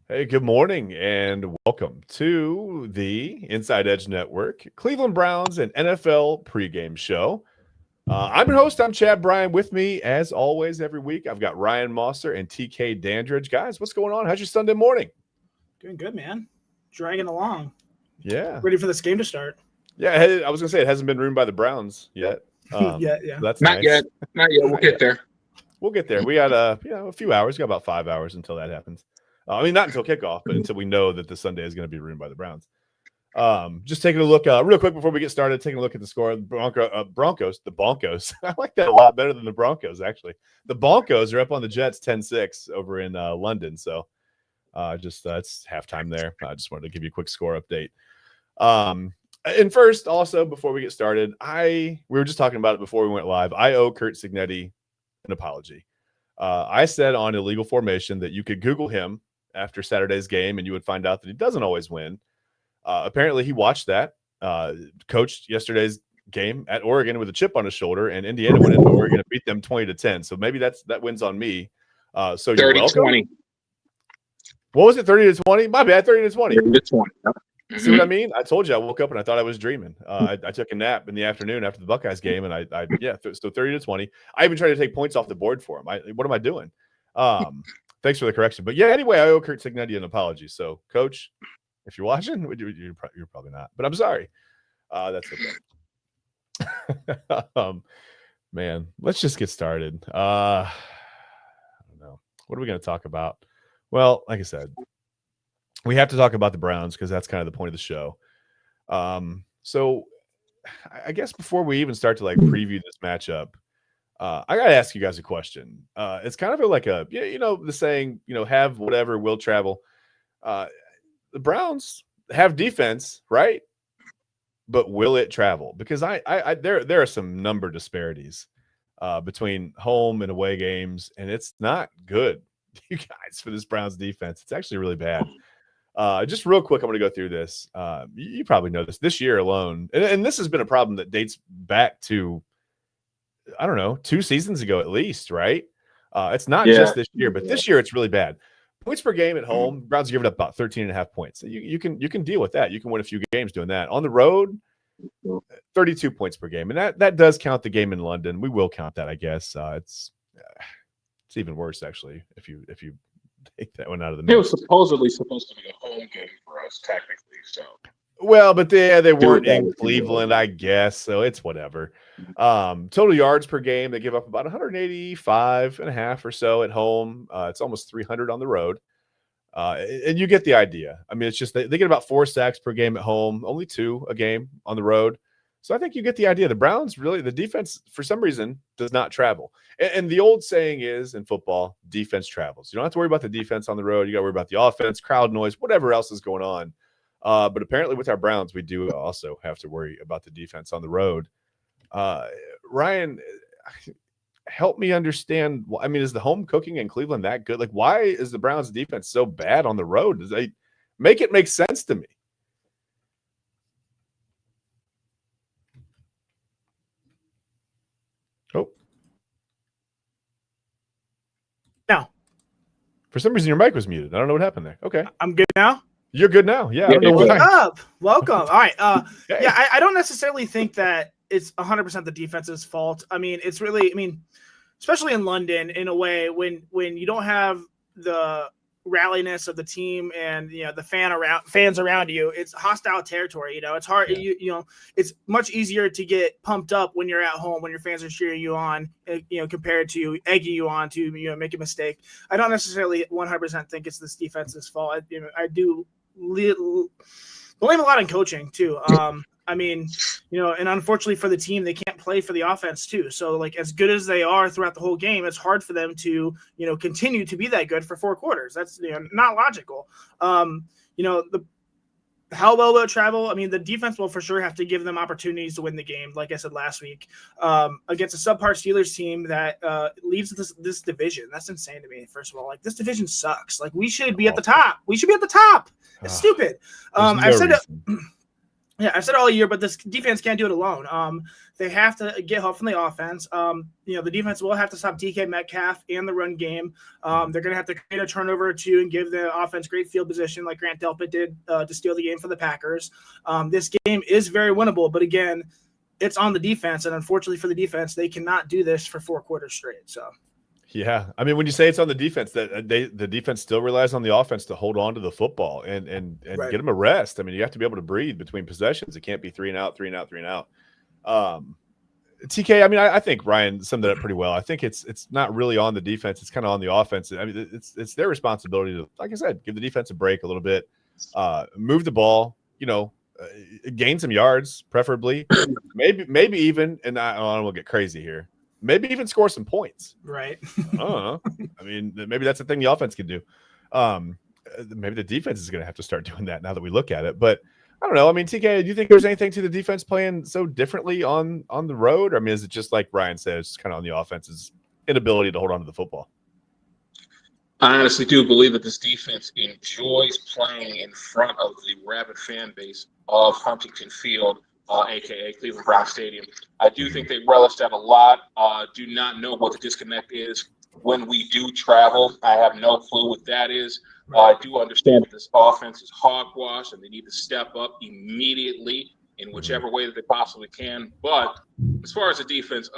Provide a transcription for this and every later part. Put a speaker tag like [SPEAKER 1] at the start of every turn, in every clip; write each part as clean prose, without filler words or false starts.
[SPEAKER 1] Hey, good morning and welcome to the Inside Edge Network, Cleveland Browns and NFL pregame show. I'm your host. I'm Chad Bryan. With me, as always, every week, I've got Ryan Mosser and TK Dandridge. Guys, what's going on? How's your Sunday morning?
[SPEAKER 2] Doing good, man. Dragging along.
[SPEAKER 1] Yeah.
[SPEAKER 2] Ready for this game to start.
[SPEAKER 1] Yeah, I was going to say it hasn't been ruined by the Browns yet.
[SPEAKER 2] Yeah.
[SPEAKER 1] That's
[SPEAKER 3] Not
[SPEAKER 1] nice.
[SPEAKER 3] yet. Not yet. We'll get there.
[SPEAKER 1] We'll get there. We got a few hours. We got about 5 hours until that happens. Not until kickoff, but until we know that the Sunday is going to be ruined by the Browns. Just taking a look real quick before we get started, taking a look at the score. The Broncos. I like that a lot better than the Broncos, actually. The Broncos are up on the Jets 10-6 over in London. So it's halftime there. I just wanted to give you a quick score update. And first, also, before we get started, we were just talking about it before we went live. I owe Curt Cignetti an apology. I said on Illegal Formation that you could Google him after Saturday's game and you would find out that he doesn't always win. Apparently he watched that, coached yesterday's game at Oregon with a chip on his shoulder, and Indiana went into Oregon and beat them 20-10. So maybe that wins on me. So you're welcome.
[SPEAKER 3] 30-20.
[SPEAKER 1] What was it? 30-20? My bad. 30-20.
[SPEAKER 3] 30-20.
[SPEAKER 1] See what I mean? I told you I woke up and I thought I was dreaming. I took a nap in the afternoon after the Buckeyes game, and so 30-20. I even tried to take points off the board for him. What am I doing? Thanks for the correction. But yeah, anyway, I owe Curt Cignetti an apology. So, Coach, if you're watching, you're probably not, but I'm sorry. That's okay. Man, let's just get started. I don't know. What are we going to talk about? Well, like I said, we have to talk about the Browns because that's kind of the point of the show. So I guess before we even start to preview this matchup, I got to ask you guys a question. It's kind of the saying, have whatever, will travel. The Browns have defense, right? But will it travel? Because there are some number disparities between home and away games, and it's not good, you guys, for this Browns defense. It's actually really bad. Just real quick, I'm going to go through this. You probably know this year alone, and this has been a problem that dates back to, I don't know, 2 seasons ago at least, right? It's not just this year, but this year it's really bad. Points per game at home, Browns are giving up about 13.5 points. So you can deal with that. You can win a few games doing that. On the road, 32 points per game, and that does count the game in London. We will count that, I guess. It's even worse actually if you take that one out of the mix.
[SPEAKER 3] It was supposedly supposed to be a home game for us, technically. So,
[SPEAKER 1] well, but they weren't in Cleveland, I guess. So it's whatever. Total yards per game, they give up about 185.5 or so at home. It's almost 300 on the road. And you get the idea. I mean, it's just they get about 4 sacks per game at home, only 2 a game on the road. So I think you get the idea. The Browns the defense, for some reason, does not travel. And the old saying is in football, defense travels. You don't have to worry about the defense on the road. You got to worry about the offense, crowd noise, whatever else is going on. But apparently with our Browns, we do also have to worry about the defense on the road. Ryan, help me understand. I mean, is the home cooking in Cleveland that good? Why is the Browns defense so bad on the road? Does they make it make sense to me? Oh.
[SPEAKER 2] Now.
[SPEAKER 1] For some reason, your mic was muted. I don't know what happened there. Okay.
[SPEAKER 2] I'm good now?
[SPEAKER 1] You're good now. Yeah.
[SPEAKER 2] I don't know what's up. Welcome. All right. Hey. Yeah, I don't necessarily think that it's 100% the defense's fault. I mean, it's really, especially in London, in a way, when you don't have the ralliness of the team and the fans around you, it's hostile territory. It's hard. Yeah. It's much easier to get pumped up when you're at home, when your fans are cheering you on, compared to egging you on to make a mistake. I don't necessarily 100% think it's this defense's fault. I do blame a lot on coaching too. And unfortunately for the team, they can't play for the offense too. So as good as they are throughout the whole game, it's hard for them to, continue to be that good for 4 quarters. That's not logical. How well will it travel? I mean, the defense will for sure have to give them opportunities to win the game, like I said last week, against a subpar Steelers team that leads this division. That's insane to me, first of all. This division sucks. We should be at the top. We should be at the top. It's stupid. I've said it. Yeah, I've said it all year, but this defense can't do it alone. They have to get help from the offense. The defense will have to stop DK Metcalf and the run game. They're going to have to create a turnover or two and give the offense great field position like Grant Delpit did to steal the game for the Packers. This game is very winnable, but again, it's on the defense, and unfortunately for the defense, they cannot do this for 4 quarters straight. So.
[SPEAKER 1] Yeah, I mean, when you say it's on the defense, that the defense still relies on the offense to hold on to the football and
[SPEAKER 2] Right.
[SPEAKER 1] get them a rest. I mean, you have to be able to breathe between possessions. It can't be 3 and out, 3 and out, 3 and out. TK, I mean, I think Ryan summed it up pretty well. I think it's not really on the defense; it's kind of on the offense. I mean, it's their responsibility to, like I said, give the defense a break a little bit, move the ball, gain some yards, preferably, maybe even, and I don't want to get crazy here. Maybe even score some points.
[SPEAKER 2] Right.
[SPEAKER 1] I don't know. I mean, maybe that's the thing the offense can do. Maybe the defense is going to have to start doing that now that we look at it. But I don't know. I mean, TK, do you think there's anything to the defense playing so differently on the road? Or, I mean, is it just like Brian said, it's just kind of on the offense's inability to hold on to the football?
[SPEAKER 3] I honestly do believe that this defense enjoys playing in front of the rabid fan base of Huntington Field, a.k.a. Cleveland Brown Stadium. I do think they relish that a lot. Do not know what the disconnect is when we do travel. I have no clue what that is. I do understand that this offense is hogwash and they need to step up immediately in whichever way that they possibly can. But as far as the defense,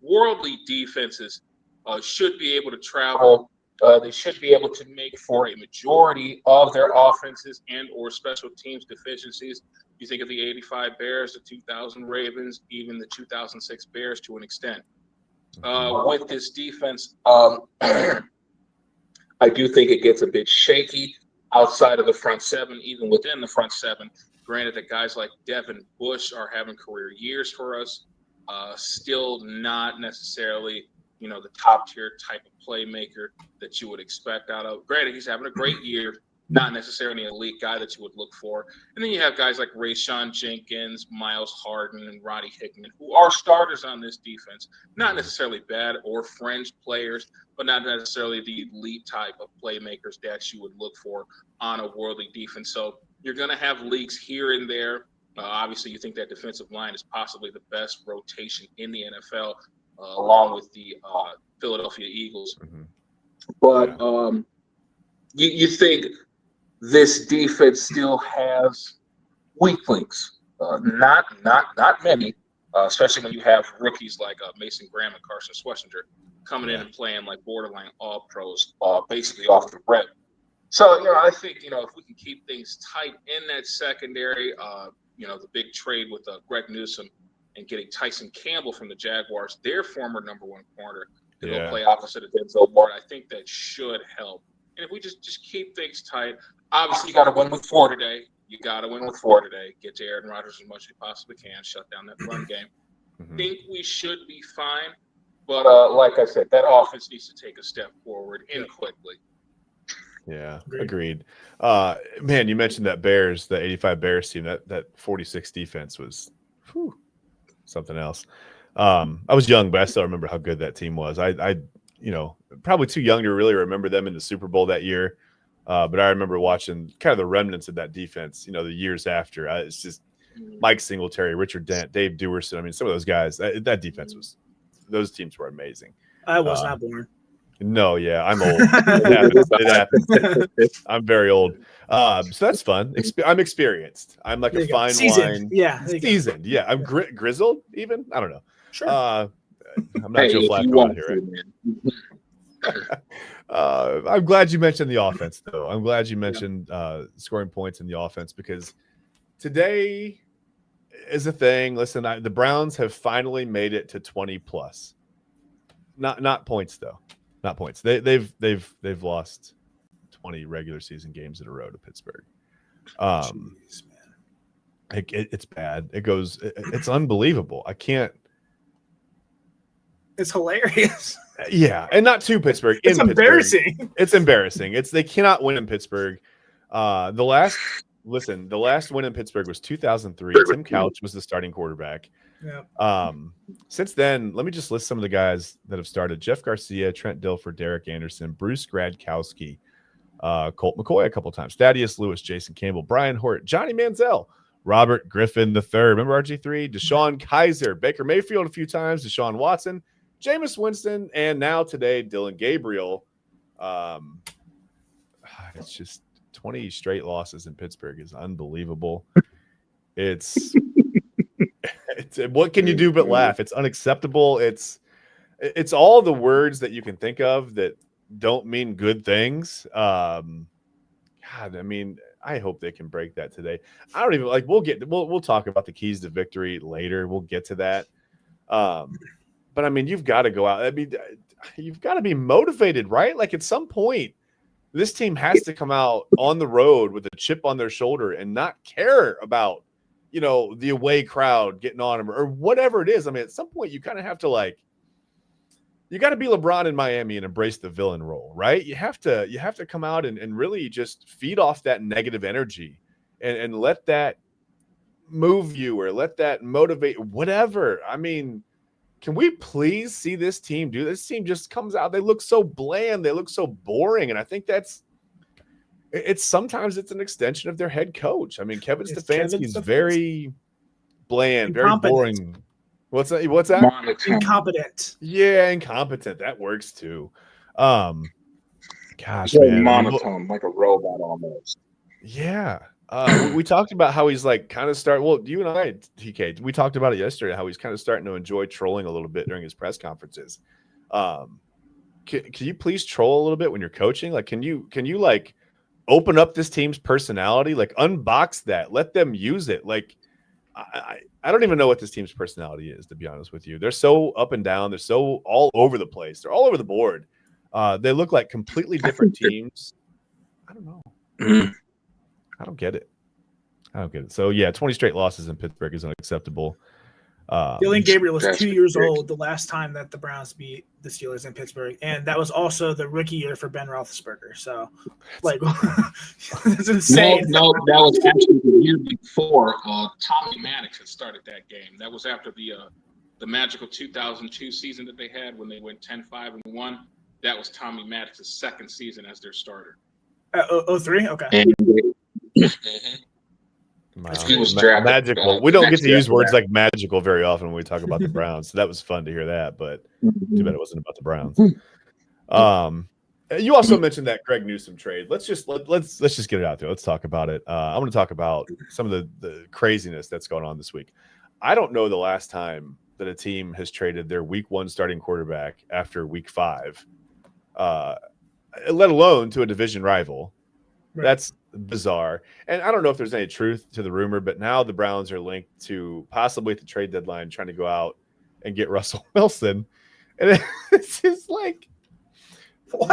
[SPEAKER 3] worldly defenses should be able to travel. They should be able to make for a majority of their offenses and or special teams deficiencies. You think of the 85 Bears, the 2000 Ravens, even the 2006 Bears to an extent. With this defense, I do think it gets a bit shaky outside of the front seven, even within the front seven. Granted that guys like Devin Bush are having career years for us, still not necessarily, the top tier type of playmaker that you would expect out of. Granted, he's having a great year, not necessarily an elite guy that you would look for. And then you have guys like Rayshon Jenkins, Miles Harden, and Roddy Hickman, who are starters on this defense. Not necessarily bad or fringe players, but not necessarily the elite type of playmakers that you would look for on a worldly defense. So you're going to have leaks here and there. Obviously, you think that defensive line is possibly the best rotation in the NFL, along with the Philadelphia Eagles. But you think this defense still has weak links? Not many, especially when you have rookies like Mason Graham and Carson Schwarzenegger coming in and playing like borderline all pros, basically off the rip. So, I think, if we can keep things tight in that secondary, the big trade with Greg Newsome and getting Tyson Campbell from the Jaguars, their former number 1 corner, to go play opposite of Denzel Ward, I think that should help. And if we just keep things tight, obviously you got to win with 4 today. Get to Aaron Rodgers as much as you possibly can. Shut down that run game. Think we should be fine. But like I said, that offense needs to take a step forward and quickly.
[SPEAKER 1] Yeah, agreed. Man, you mentioned that Bears, the 85 Bears team, that 46 defense was something else. I was young, but I still remember how good that team was. I probably too young to really remember them in the Super Bowl that year. But I remember watching kind of the remnants of that defense, the years after. It's just Mike Singletary, Richard Dent, Dave Duerson. I mean, some of those guys, that defense those teams were amazing.
[SPEAKER 2] I was not born.
[SPEAKER 1] No, yeah, I'm old. It happens. I'm very old. So that's fun. I'm experienced. I'm like a fine wine.
[SPEAKER 2] Yeah.
[SPEAKER 1] Seasoned. Yeah. I'm grizzled even. I don't know.
[SPEAKER 2] Sure.
[SPEAKER 1] I'm not Joe Flacco out here. Right? I'm glad you mentioned the offense, though. I'm glad you mentioned scoring points in the offense, because today is a thing. Listen, the Browns have finally made it to 20 plus. Not points, though. Not points. They've lost 20 regular season games in a row to Pittsburgh.
[SPEAKER 2] Jeez, man.
[SPEAKER 1] It's bad. It's unbelievable. I can't.
[SPEAKER 2] It's hilarious.
[SPEAKER 1] Yeah, and not to Pittsburgh.
[SPEAKER 2] It's embarrassing.
[SPEAKER 1] Pittsburgh. It's embarrassing. They cannot win in Pittsburgh. The last win in Pittsburgh was 2003. Tim Couch was the starting quarterback.
[SPEAKER 2] Yeah.
[SPEAKER 1] Since then, let me just list some of the guys that have started: Jeff Garcia, Trent Dilfer, Derek Anderson, Bruce Gradkowski, Colt McCoy a couple times, Thaddeus Lewis, Jason Campbell, Brian Hort, Johnny Manziel, Robert Griffin III. Remember RG3? Deshaun Kaiser, Baker Mayfield a few times, Deshaun Watson, Jameis Winston, and now today, Dylan Gabriel. It's just 20 straight losses in Pittsburgh is unbelievable. It's what can you do but laugh? It's unacceptable. It's all the words that you can think of that don't mean good things. God, I mean, I hope they can break that today. I don't even we'll talk about the keys to victory later. We'll get to that. But I mean, you've got to go out. I mean, you've got to be motivated, right? Like at some point, this team has to come out on the road with a chip on their shoulder and not care about, the away crowd getting on them or whatever it is. I mean, at some point you kind of have to you got to be LeBron in Miami and embrace the villain role, right? You have to come out and really just feed off that negative energy and let that move you or let that motivate whatever. I mean, can we please see this team do this? Team just comes out. They look so bland. They look so boring. And I think sometimes it's an extension of their head coach. I mean, Kevin Stefanski is very bland, very boring. What's that?
[SPEAKER 2] Incompetent.
[SPEAKER 1] Yeah, incompetent. That works too. Gosh,
[SPEAKER 3] very
[SPEAKER 1] man.
[SPEAKER 3] monotone, like a robot almost.
[SPEAKER 1] Yeah. We talked about how he's kind of you and I, TK, we talked about it yesterday, how he's kind of starting to enjoy trolling a little bit during his press conferences. Can you please troll a little bit when you're coaching? Can you open up this team's personality? Unbox that, let them use it. I don't even know what this team's personality is, to be honest with you. They're so up and down. They're so all over the place. They're all over the board. They look like completely different teams. I don't know. I don't get it. So, yeah, 20 straight losses in Pittsburgh is unacceptable.
[SPEAKER 2] Dylan Gabriel was 2 years old the last time that the Browns beat the Steelers in Pittsburgh, and that was also the rookie year for Ben Roethlisberger. So, that's insane.
[SPEAKER 3] No, that was actually the year before Tommy Maddox had started that game. That was after the magical 2002 season that they had when they went 10-5-1. That was Tommy Maddox's second season as their starter.
[SPEAKER 2] 03? Okay.
[SPEAKER 3] And
[SPEAKER 1] he was magical. We don't get to use words like magical very often when we talk about the Browns. So that was fun to hear that, but too bad it wasn't about the Browns. You also mentioned that Greg Newsome trade. Let's just get it out there. Let's talk about it. I want to talk about some of the craziness that's going on this week. I don't know the last time that a team has traded their week 1 starting quarterback after week 5, let alone to a division rival. Right. That's bizarre. And I don't know if there's any truth to the rumor, but now the Browns are linked to possibly at the trade deadline trying to go out and get Russell Wilson. And it's just what?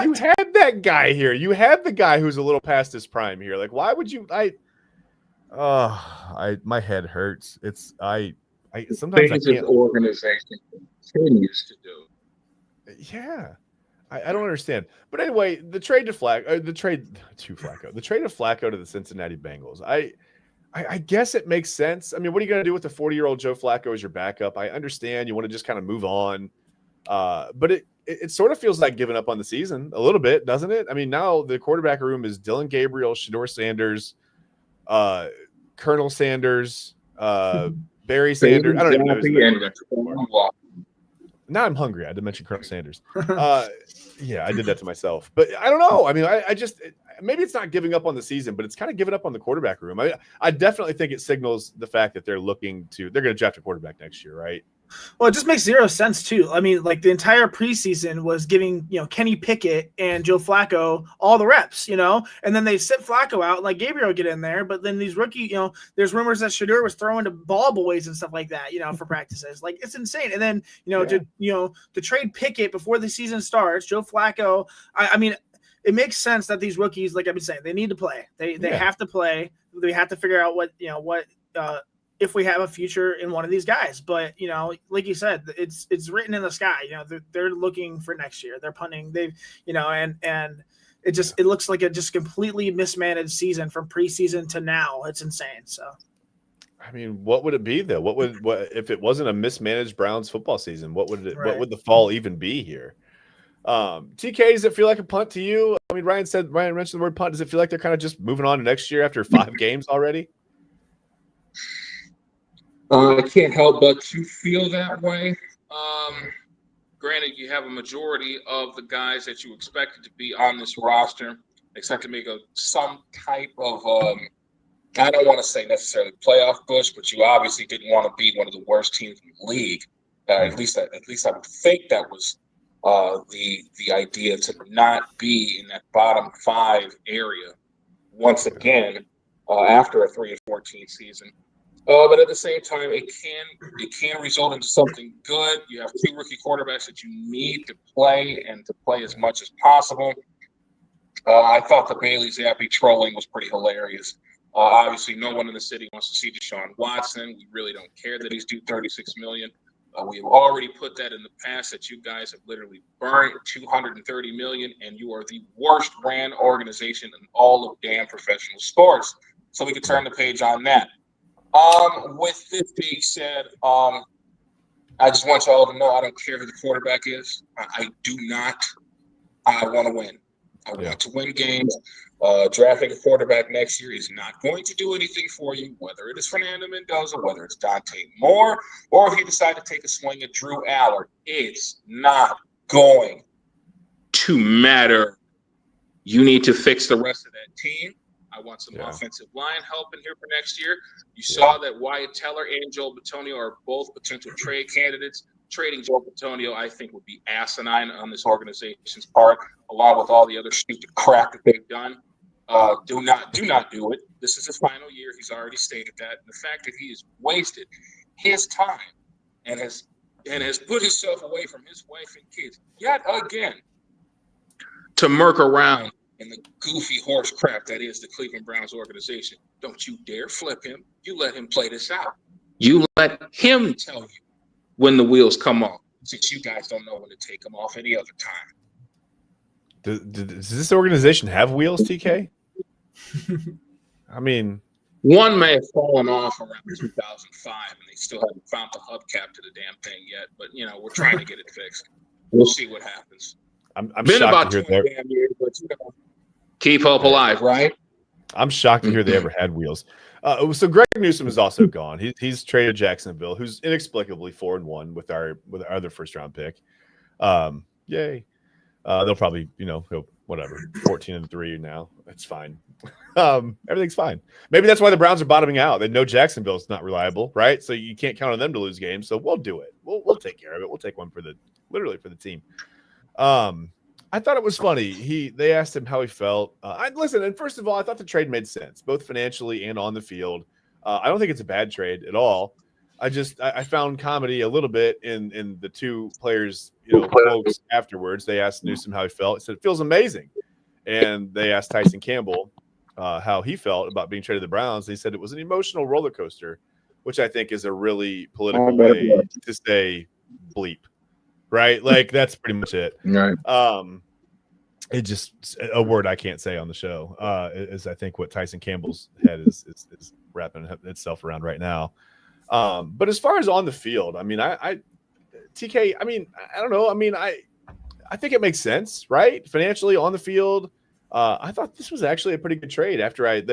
[SPEAKER 1] You had that guy here. You had the guy who's a little past his prime here. Why would you? My head hurts. I sometimes I can't.
[SPEAKER 3] Organization continues to do.
[SPEAKER 1] Yeah. I don't understand. But anyway, the trade of Flacco to the Cincinnati Bengals. I guess it makes sense. I mean, what are you going to do with the 40-year-old Joe Flacco as your backup? I understand you want to just kind of move on. But it sort of feels like giving up on the season a little bit, doesn't it? I mean, now the quarterback room is Dylan Gabriel, Shedeur Sanders, Colonel Sanders, Barry Sanders. I don't even know who's the quarterback. Now I'm hungry. I had to mention Colonel Sanders. Yeah, I did that to myself. But I don't know. I mean, I just maybe it's not giving up on the season, but it's kind of giving up on the quarterback room. I definitely think it signals the fact that they're going to draft a quarterback next year, right?
[SPEAKER 2] Well, it just makes zero sense too. I mean, the entire preseason was giving, Kenny Pickett and Joe Flacco all the reps, and then they sit Flacco out, Gabriel get in there, but then these rookie, there's rumors that Shedeur was throwing to ball boys and stuff like that, for practices. It's insane. And then, to trade Pickett before the season starts, Joe Flacco, I mean, it makes sense that these rookies, like I've been saying, they need to play. They have to play. They have to figure out what if we have a future in one of these guys. But, like you said, it's written in the sky. They're looking for next year. They're punting. And it looks like a just completely mismanaged season from preseason to now. It's insane. So,
[SPEAKER 1] I mean, what would it be though? What if it wasn't a mismanaged Browns football season? What would what would the fall even be here? TK, does it feel like a punt to you? I mean, Ryan mentioned the word punt. Does it feel like they're kind of just moving on to next year after 5 games already?
[SPEAKER 3] I can't help but to feel that way. Granted, you have a majority of the guys that you expected to be on this roster, except to make some type of I don't want to say necessarily playoff push, but you obviously didn't want to be one of the worst teams in the league. At least I would think that was the idea, to not be in that bottom 5 area once again after a 3-14 season. But at the same time, it can result into something good. You have 2 rookie quarterbacks that you need to play and to play as much as possible. I thought the Bailey Zappi trolling was pretty hilarious. Obviously, no one in the city wants to see Deshaun Watson. We really don't care that he's due $36 million. We have already put that in the past that you guys have literally burned $230 million, and you are the worst ran organization in all of damn professional sports. So we can turn the page on that. With this being said, I just want y'all to know I don't care who the quarterback is. I do not. I want to win. I want to win games. Drafting a quarterback next year is not going to do anything for you, whether it is Fernando Mendoza, whether it's Dante Moore, or if you decide to take a swing at Drew Allard. It's not going to matter. You need to fix the rest of that team. I want some offensive line help in here for next year. You saw that Wyatt Teller and Joel Bitonio are both potential trade candidates. Trading Joel Bitonio, I think, would be asinine on this organization's part, along with all the other stupid crap that they've done. Do not do it. This is his final year. He's already stated that. And the fact that he has wasted his time and has put himself away from his wife and kids yet again to murk around in the goofy horse crap that is the Cleveland Browns organization. Don't you dare flip him. You let him play this out. You let him tell you when the wheels come off, since you guys don't know when to take them off any other time.
[SPEAKER 1] Does this organization have wheels, TK? I mean,
[SPEAKER 3] one may have fallen off around 2005, and they still haven't found the hubcap to the damn thing yet. But we're trying to get it fixed. We'll see what happens.
[SPEAKER 1] I'm
[SPEAKER 3] been
[SPEAKER 1] shocked
[SPEAKER 3] about
[SPEAKER 1] to hear
[SPEAKER 3] 20 damn years, but keep hope alive, right?
[SPEAKER 1] I'm shocked to hear they ever had wheels. So Greg Newsome is also gone. He's traded Jacksonville, who's inexplicably 4-1 with our other first round pick. Yay! They'll probably go whatever 14-3 now. That's fine. Everything's fine. Maybe that's why the Browns are bottoming out. They know Jacksonville's not reliable, right? So you can't count on them to lose games. So we'll do it. We'll take care of it. We'll take one for the team. I thought it was funny. They asked him how he felt. Listen, and first of all, I thought the trade made sense, both financially and on the field. I don't think it's a bad trade at all. I found comedy a little bit in the two players, quotes afterwards. They asked Newsome how he felt. He said, "It feels amazing." And they asked Tyson Campbell how he felt about being traded to the Browns. He said it was an emotional roller coaster, which I think is a really political way to say bleep. Right? Like that's pretty much it.
[SPEAKER 3] Right.
[SPEAKER 1] It just a word I can't say on the show is I think what Tyson Campbell's head is wrapping itself around right now. But as far as on the field, I mean, TK, I mean, I don't know. I mean, I think it makes sense, right? Financially on the field. I thought this was actually a pretty good trade after it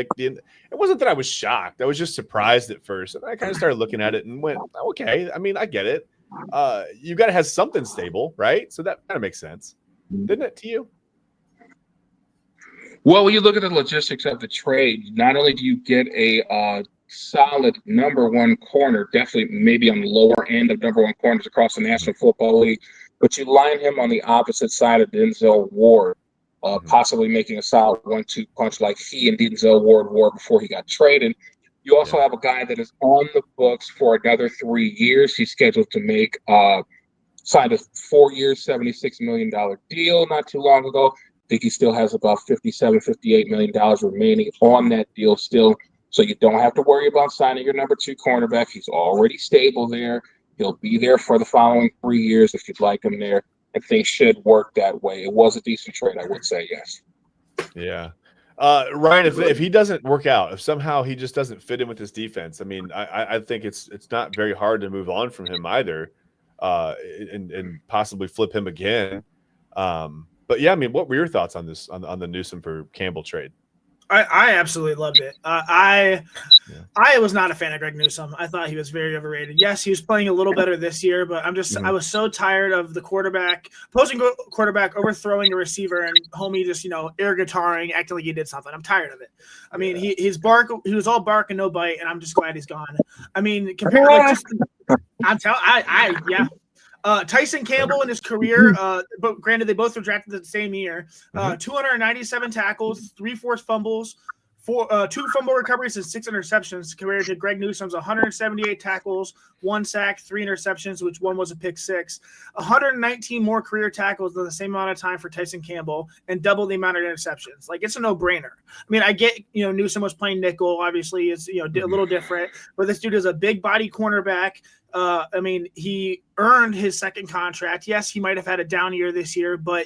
[SPEAKER 1] wasn't that I was shocked. I was just surprised at first. And I kind of started looking at it and went, okay, I mean, I get it. You got to have something stable, right? So that kind of makes sense. Didn't it to you?
[SPEAKER 3] Well, when you look at the logistics of the trade, not only do you get a solid number one corner, definitely maybe on the lower end of number one corners across the National Football League, but you line him on the opposite side of Denzel Ward, possibly making a solid 1-2 punch like he and Denzel Ward were before he got traded. You also have a guy that is on the books for another 3 years. He's scheduled to make signed a 4-year, $76 million deal not too long ago. I think he still has about $58 million remaining on that deal still. So you don't have to worry about signing your number 2 cornerback. He's already stable there. He'll be there for the following 3 years if you'd like him there. And things should work that way. It was a decent trade, I would say, yes.
[SPEAKER 1] Yeah. Ryan, if he doesn't work out, if somehow he just doesn't fit in with this defense, I mean, I think it's not very hard to move on from him either, and possibly flip him again. But yeah, I mean, what were your thoughts on this on the Newsome for Campbell trade?
[SPEAKER 2] I absolutely loved it. I was not a fan of Greg Newsome. I thought he was very overrated. Yes, he was playing a little better this year, but I was so tired of the opposing quarterback overthrowing a receiver and homie just, air guitaring, acting like he did something. I'm tired of it. I mean, he was all bark and no bite, and I'm just glad he's gone. I mean, Tyson Campbell in his career, but granted, they both were drafted the same year. 297 tackles, 3 forced fumbles, 2 fumble recoveries, and 6 interceptions, compared to Greg Newsome's 178 tackles, 1 sack, 3 interceptions, which one was a pick 6. 119 more career tackles than the same amount of time for Tyson Campbell, and double the amount of interceptions. Like, it's a no-brainer. I mean, I get, Newsome was playing nickel, obviously, it's a little different, but this dude is a big body cornerback. I mean, he earned his second contract. Yes, he might have had a down year this year, but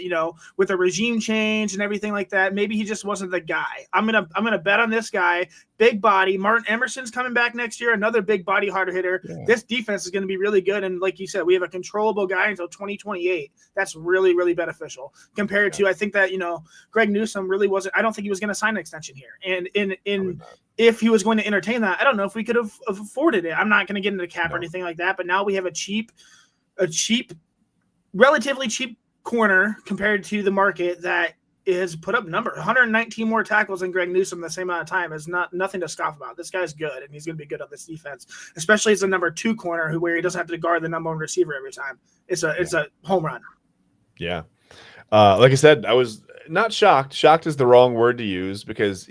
[SPEAKER 2] with a regime change and everything like that, maybe he just wasn't the guy. I'm gonna bet on this guy. Big body. Martin Emerson's coming back next year, another big body hard hitter. Yeah. This defense is going to be really good, and like you said, we have a controllable guy until 2028. That's really, really beneficial compared to, I think that Greg Newsome really wasn't. I don't think he was going to sign an extension here, and if he was going to entertain that, I don't know if we could have afforded it. I'm not going to get into the cap or anything like that, but now we have a relatively cheap corner compared to the market that is put up 119 more tackles than Greg Newsome the same amount of time is nothing to scoff about. This guy's good, and he's going to be good on this defense, especially as a number 2 corner where he doesn't have to guard the number 1 receiver every time. It's a home run.
[SPEAKER 1] Yeah. Like I said, I was not shocked. Shocked is the wrong word to use because,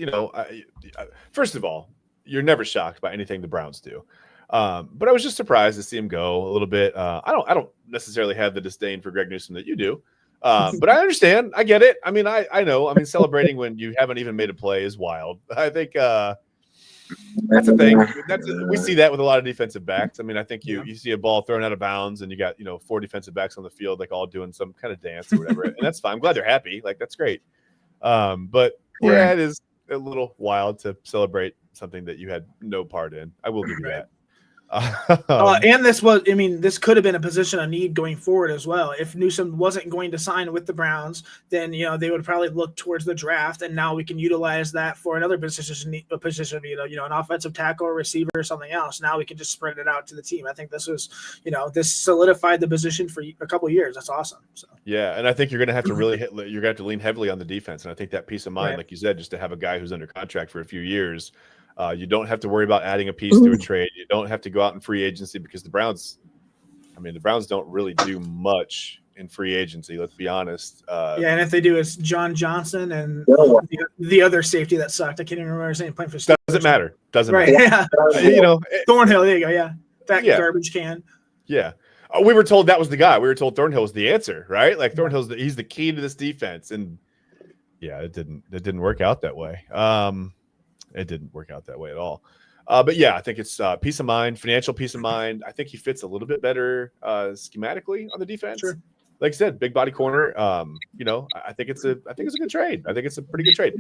[SPEAKER 1] first of all, you're never shocked by anything the Browns do. But I was just surprised to see him go a little bit. I don't necessarily have the disdain for Greg Newsome that you do. But I understand. I get it. I mean, I know. I mean, celebrating when you haven't even made a play is wild. I think that's a thing. We see that with a lot of defensive backs. I mean, I think you see a ball thrown out of bounds and you got 4 defensive backs on the field, like all doing some kind of dance or whatever, and that's fine. I'm glad they're happy. Like, that's great. But yeah, it is a little wild to celebrate something that you had no part in. I will give you that.
[SPEAKER 2] And this could have been a position of need going forward as well. If Newsome wasn't going to sign with the Browns, then they would probably look towards the draft, and now we can utilize that for another position, an offensive tackle, or receiver, or something else. Now we can just spread it out to the team. I think this was, this solidified the position for a couple of years. That's awesome. So
[SPEAKER 1] yeah, and I think you're going to have to you're going to have to lean heavily on the defense, and I think that peace of mind, like you said, just to have a guy who's under contract for a few years. You don't have to worry about adding a piece to a trade. You don't have to go out in free agency because the Browns don't really do much in free agency. Let's be honest.
[SPEAKER 2] And if they do, it's John Johnson and the other safety that sucked. I can't even remember his name. Playing for Steelers.
[SPEAKER 1] Doesn't matter.
[SPEAKER 2] Right.
[SPEAKER 1] Matter.
[SPEAKER 2] Yeah. Thornhill. There you go. Yeah. That garbage can.
[SPEAKER 1] Yeah. We were told that was the guy. We were told Thornhill was the answer, right? Like he's the key to this defense, and it didn't work out that way. It didn't work out that way at all. But yeah, I think it's peace of mind, financial peace of mind. I think he fits a little bit better schematically on the defense. Sure. Like I said, big body corner. I think it's a good trade. I think it's a pretty good trade.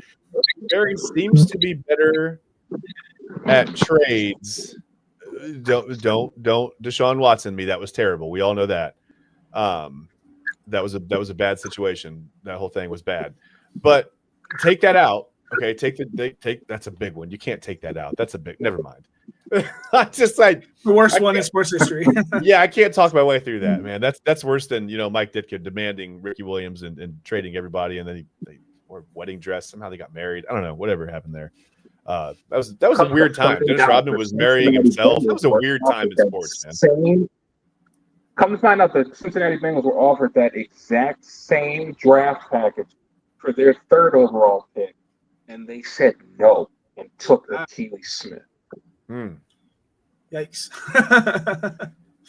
[SPEAKER 1] Barry seems to be better at trades. Don't Deshaun Watson me. That was terrible. We all know that. That was a bad situation. That whole thing was bad. But take that out. Okay, take that's a big one. You can't take that out. That's a big. Never mind. I just the
[SPEAKER 2] worst one in sports history.
[SPEAKER 1] Yeah, I can't talk my way through that, man. That's worse than Mike Ditka demanding Ricky Williams and trading everybody, and then they wore wedding dress. Somehow they got married. I don't know. Whatever happened there. That was a weird time. Dennis Rodman was marrying himself. That was a weird time in sports, man.
[SPEAKER 4] Come to find out, the Cincinnati Bengals were offered that exact same draft package for their 3rd overall pick. And they said no and took Akili Smith.
[SPEAKER 2] Yikes.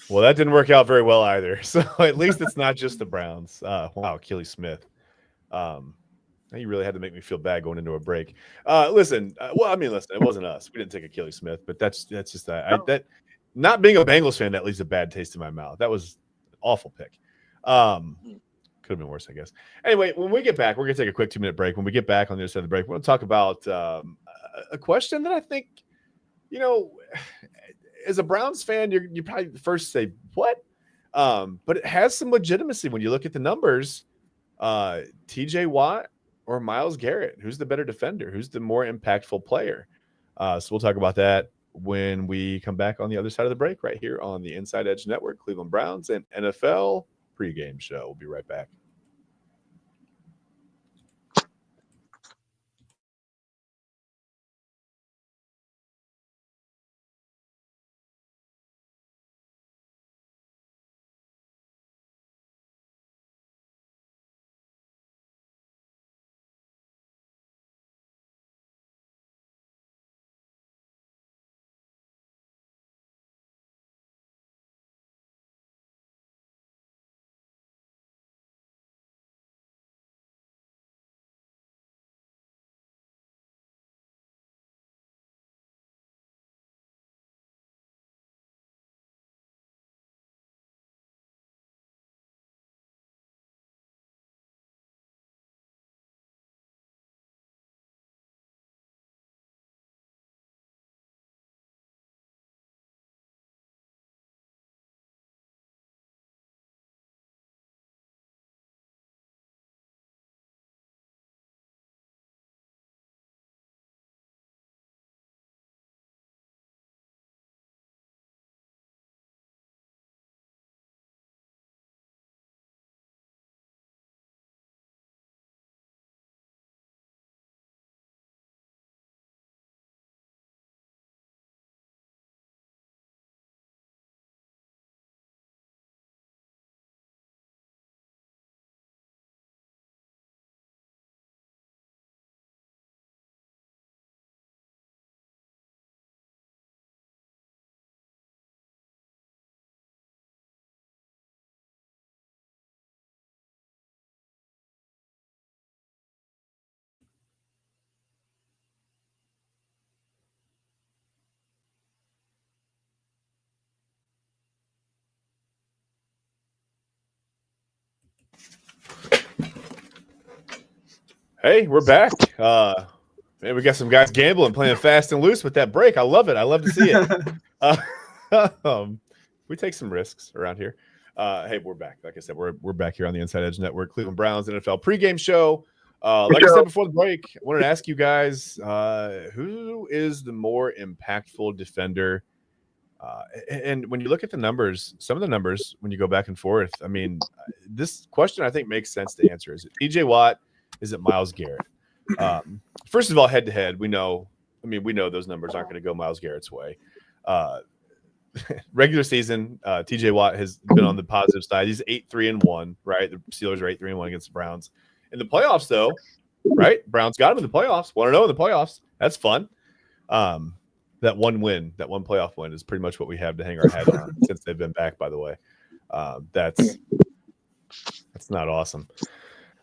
[SPEAKER 1] Well, that didn't work out very well either. So at least it's not just the Browns. Wow, Akili Smith. You really had to make me feel bad going into a break. Listen, it wasn't us. We didn't take Akili Smith, but that's just that. That not being a Bengals fan, that leaves a bad taste in my mouth. That was an awful pick. Could have been worse, I guess. Anyway, when we get back, we're going to take a quick 2-minute break. When we get back on the other side of the break, we're going to talk about a question that I think, as a Browns fan, you probably first say, what? But it has some legitimacy when you look at the numbers. TJ Watt or Myles Garrett? Who's the better defender? Who's the more impactful player? So we'll talk about that when we come back on the other side of the break right here on the Inside Edge Network, Cleveland Browns and NFL pregame show. We'll be right back. Hey, we're back. Man, we got some guys gambling, playing fast and loose with that break. I love it. I love to see it. We take some risks around here. Hey, we're back. Like I said, we're back here on the Inside Edge Network, Cleveland Browns NFL pregame show. Like I said before the break, I wanted to ask you guys, who is the more impactful defender? And when you look at the numbers, some of the numbers, when you go back and forth, I mean, this question I think makes sense to answer. Is it TJ Watt? Is it Myles Garrett? First of all, head to head, we know those numbers aren't going to go Myles Garrett's way. Regular season, TJ Watt has been on the positive side. He's 8-3-1, right? The Steelers are 8-3-1 against the Browns. In the playoffs, though, right? Browns got him in the playoffs. 1-0 in the playoffs. That's fun. That one playoff win is pretty much what we have to hang our hat on since they've been back, by the way. That's not awesome.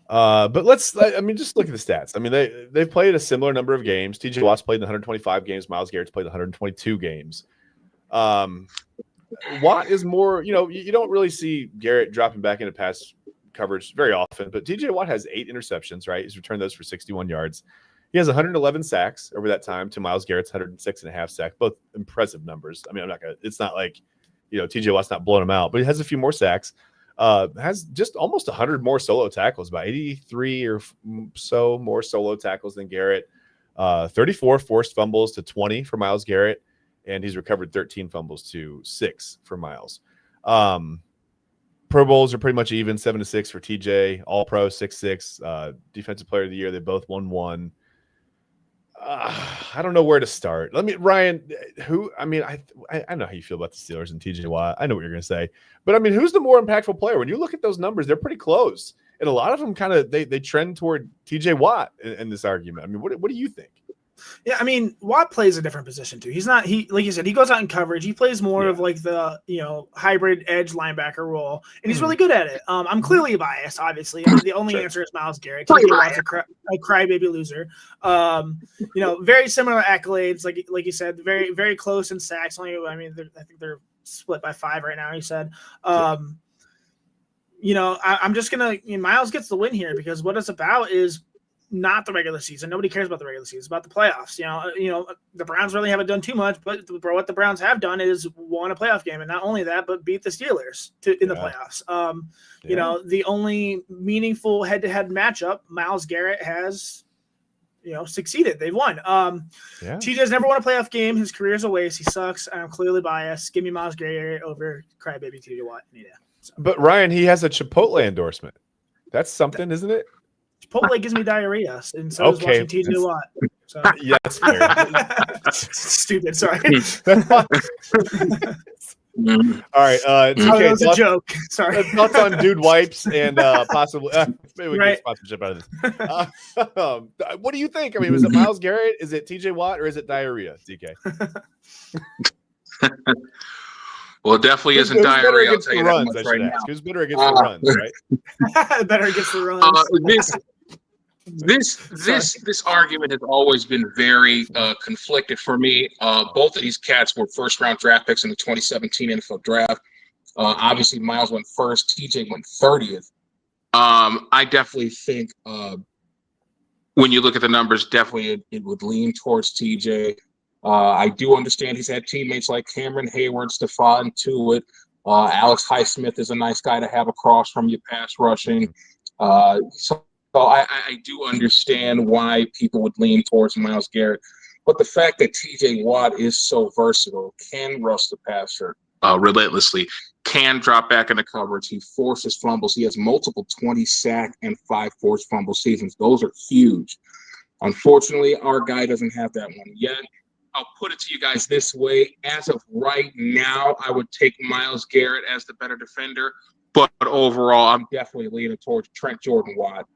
[SPEAKER 1] But just look at the stats. I mean, they've played a similar number of games. TJ Watt's played 125 games. Myles Garrett's played 122 games. Watt is more, you don't really see Garrett dropping back into pass coverage very often, but TJ Watt has 8 interceptions, right? He's returned those for 61 yards. He has 111 sacks over that time to Myles Garrett's 106.5 sacks, both impressive numbers. I mean, it's not like, TJ Watt's not blowing him out, but he has a few more sacks. Has just almost 100 more solo tackles, about 83 or so more solo tackles than Garrett. 34 forced fumbles to 20 for Myles Garrett, and he's recovered 13 fumbles to 6 for Myles. Pro Bowls are pretty much even, 7-6 for TJ. All Pro 6-6. Defensive Player of the Year, they both won 1. I don't know where to start. Ryan, I know how you feel about the Steelers and TJ Watt. I know what you're going to say. But, who's the more impactful player? When you look at those numbers, they're pretty close. And a lot of them they trend toward TJ Watt in this argument. What do you think?
[SPEAKER 2] Yeah, Watt plays a different position too. Like you said, he goes out in coverage. He plays more of like the hybrid edge linebacker role, and he's really good at it. I'm clearly biased, obviously. The only answer is Myles Garrett. TJ Watt's a crybaby loser. Very similar accolades, like you said, very very close in sacks. I think they're split by 5 right now. He said. I'm just gonna. Myles gets the win here because what it's about is not the regular season. Nobody cares about the regular season. It's about the playoffs. The Browns really haven't done too much, but what the Browns have done is won a playoff game, and not only that, but beat the Steelers in the playoffs. The only meaningful head-to-head matchup, Myles Garrett has, succeeded. They've won. TJ's never won a playoff game. His career's a waste. He sucks. I'm clearly biased. Give me Myles Garrett over crybaby TJ Watt. So.
[SPEAKER 1] But Ryan, he has a Chipotle endorsement. That's something, isn't it?
[SPEAKER 2] Chipotle gives me diarrhea, and so does watching TJ Watt. So.
[SPEAKER 1] Yeah, that's fair.
[SPEAKER 2] Stupid. Sorry.
[SPEAKER 1] All right.
[SPEAKER 2] That was a joke. Sorry.
[SPEAKER 1] Thoughts on dude wipes and possibly maybe we can get sponsorship out of this. What do you think? I mean, was it Myles Garrett? Is it TJ Watt, or is it diarrhea, DK?
[SPEAKER 3] Well, it definitely isn't diarrhea. I'll tell you that much right now.
[SPEAKER 1] Who's better against the runs, right?
[SPEAKER 2] Better against the runs.
[SPEAKER 3] This argument has always been very conflicted for me. Both of these cats were first-round draft picks in the 2017 NFL Draft. Obviously, Myles went first. TJ went 30th. I definitely think when you look at the numbers, definitely it would lean towards TJ. I do understand he's had teammates like Cameron Hayward, Stephon Tuitt. Alex Highsmith is a nice guy to have across from you pass rushing. So I do understand why people would lean towards Myles Garrett. But the fact that TJ Watt is so versatile, can rush the passer relentlessly, can drop back into coverage. He forces fumbles. He has multiple 20-sack and 5 forced fumble seasons. Those are huge. Unfortunately, our guy doesn't have that one yet. I'll put it to you guys this way. As of right now, I would take Myles Garrett as the better defender. But overall, I'm definitely leaning towards Trent Jordan Watt.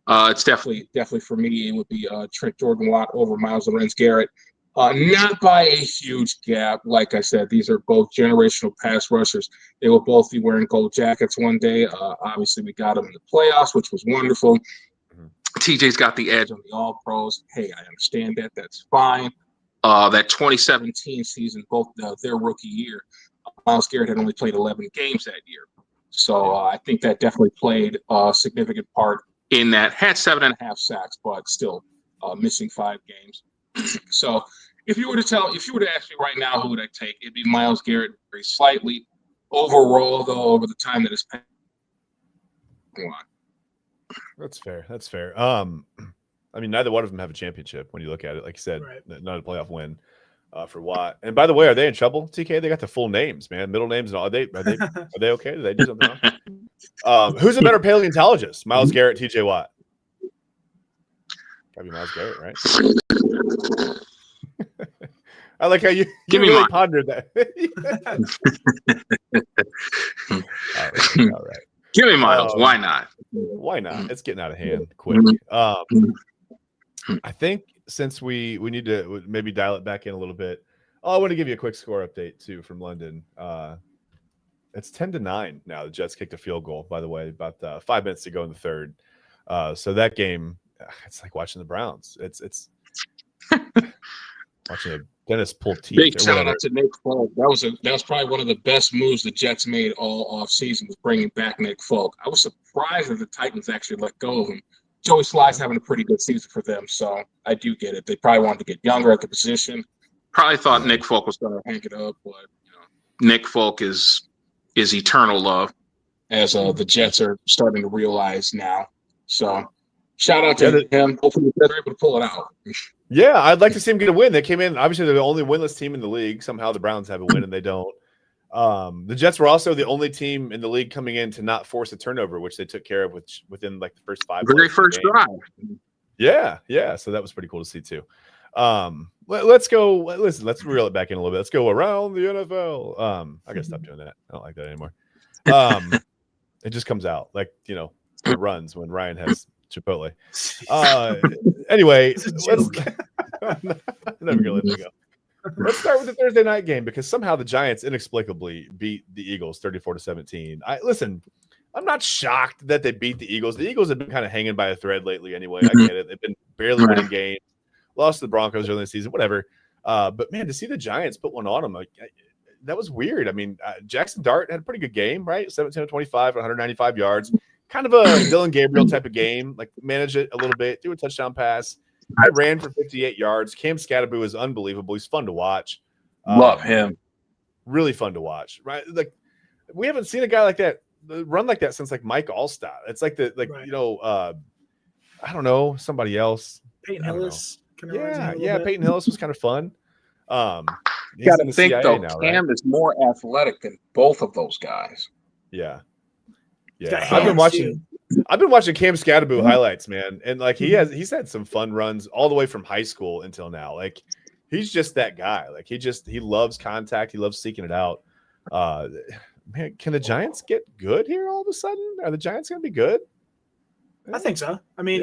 [SPEAKER 3] It's definitely for me, it would be Trent Jordan Watt over Myles Lorenz Garrett. Not by a huge gap. Like I said, these are both generational pass rushers. They will both be wearing gold jackets one day. Obviously, we got them in the playoffs, which was wonderful. TJ's got the edge on the All-Pros. Hey, I understand that. That's fine. That 2017 season, both their rookie year, Myles Garrett had only played 11 games that year. So I think that definitely played a significant part in that. Had 7.5 sacks, but still missing 5 games. So if you were to ask me right now who would I take, it'd be Myles Garrett very slightly. Overall, though, over the time that it's passed.
[SPEAKER 1] That's fair. I mean, neither one of them have a championship when you look at it. Like you said, not a playoff win for Watt. And by the way, are they in trouble, TK? They got the full names, man, middle names and all. Are they okay? Did they do something wrong? Who's a better paleontologist, Myles Garrett, TJ Watt? Gotta be Myles Garrett, right? I like how you really pondered that. All right.
[SPEAKER 3] Give me Myles. Why not?
[SPEAKER 1] Why not? It's getting out of hand quick. I think since we need to maybe dial it back in a little bit. I want to give you a quick score update too from London. It's 10-9 now. The Jets kicked a field goal, by the way, about 5 minutes to go in the third. So that game, it's like watching the Browns. It's watching a dentist pull teeth.
[SPEAKER 3] Big shout out to Nick Folk. That was probably one of the best moves the Jets made all off season, was bringing back Nick Folk. I was surprised that the Titans actually let go of him. Joey Sly's having a pretty good season for them, so I do get it. They probably wanted to get younger at the position. Probably thought Nick Folk was going to hang it up, but Nick Folk is eternal love, as the Jets are starting to realize now. So shout out to him. Hopefully they're able to pull it out.
[SPEAKER 1] Yeah, I'd like to see him get a win. They came in, obviously they're the only winless team in the league. Somehow the Browns have a win and they don't. The Jets were also the only team in the league coming in to not force a turnover, which they took care of within like the first 5
[SPEAKER 3] very first drive.
[SPEAKER 1] Yeah. So that was pretty cool to see too. Let's go. Listen, let's reel it back in a little bit. Let's go around the NFL. I gotta stop doing that. I don't like that anymore. It just comes out like it runs when Ryan has Chipotle. Anyway, I'm never gonna let it go. Let's start with the Thursday night game because somehow the Giants inexplicably beat the Eagles 34-17. I'm not shocked that they beat the Eagles. The Eagles have been kind of hanging by a thread lately anyway. I get it. They've been barely winning games, lost to the Broncos early in the season, whatever. But, man, to see the Giants put one on them, that was weird. I mean, Jackson Dart had a pretty good game, right? 17-25, 195 yards. kind of a Dylan Gabriel type of game, like manage it a little bit, do a touchdown pass. He ran for 58 yards. Cam Scatterboo is unbelievable. He's fun to watch.
[SPEAKER 4] Love him.
[SPEAKER 1] Really fun to watch, right? Like we haven't seen a guy like that run like that since like Mike Allstott. It's like I don't know, somebody else.
[SPEAKER 2] Peyton Hillis.
[SPEAKER 1] Yeah, Peyton Hillis was kind of fun.
[SPEAKER 4] You got to think though, now, Cam is more athletic than both of those guys.
[SPEAKER 1] Yeah. I've been watching Cam Scatterboo highlights, man, and like he's had some fun runs all the way from high school until now. Like he's just that guy. Like he loves contact. He loves seeking it out. Man, can the Giants get good here all of a sudden? Are the Giants going to be good?
[SPEAKER 2] I think so. I mean,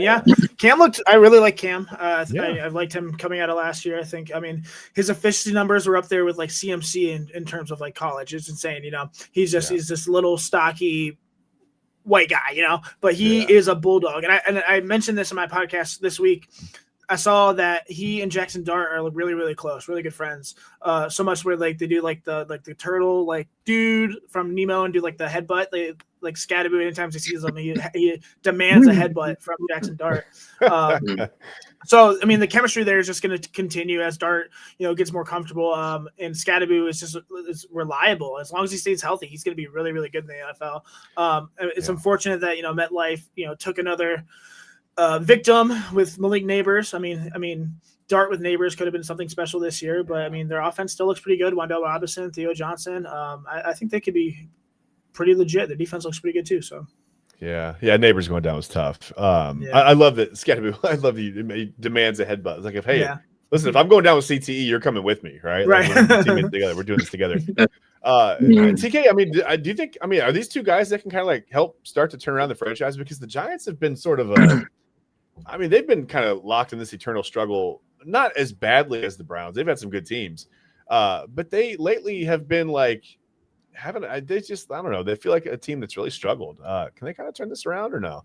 [SPEAKER 2] Cam I really like Cam. I liked him coming out of last year. His efficiency numbers were up there with like CMC in terms of like college. It's insane. He's this little stocky white guy, but he is a bulldog. And I mentioned this in my podcast this week. I saw that he and Jackson Dart are really, really close, really good friends. So much where like they do like the turtle like dude from Nemo and do like the headbutt. They like Scatterboo anytime he sees him, he demands a headbutt from Jackson Dart. So I mean the chemistry there is just going to continue as Dart gets more comfortable. And Scatterboo is reliable as long as he stays healthy. He's going to be really, really good in the NFL. It's unfortunate that MetLife took another victim with Malik Neighbors. I mean, Dart with Neighbors could have been something special this year, but I mean, their offense still looks pretty good. Wandale Robinson, Theo Johnson. I think they could be pretty legit. The defense looks pretty good too. So,
[SPEAKER 1] yeah. Neighbors going down was tough. I love that Scatterboo. I love that he demands a headbutt. It's like listen, if I'm going down with CTE, you're coming with me, right?
[SPEAKER 2] Right.
[SPEAKER 1] Like, we're together. We're doing this together. TK, I mean, do you think? I mean, are these two guys that can kind of like help start to turn around the franchise? Because the Giants have been sort of they've been kind of locked in this eternal struggle, not as badly as the Browns. They've had some good teams, but they lately have been like I don't know. They feel like a team that's really struggled. Can they kind of turn this around or no?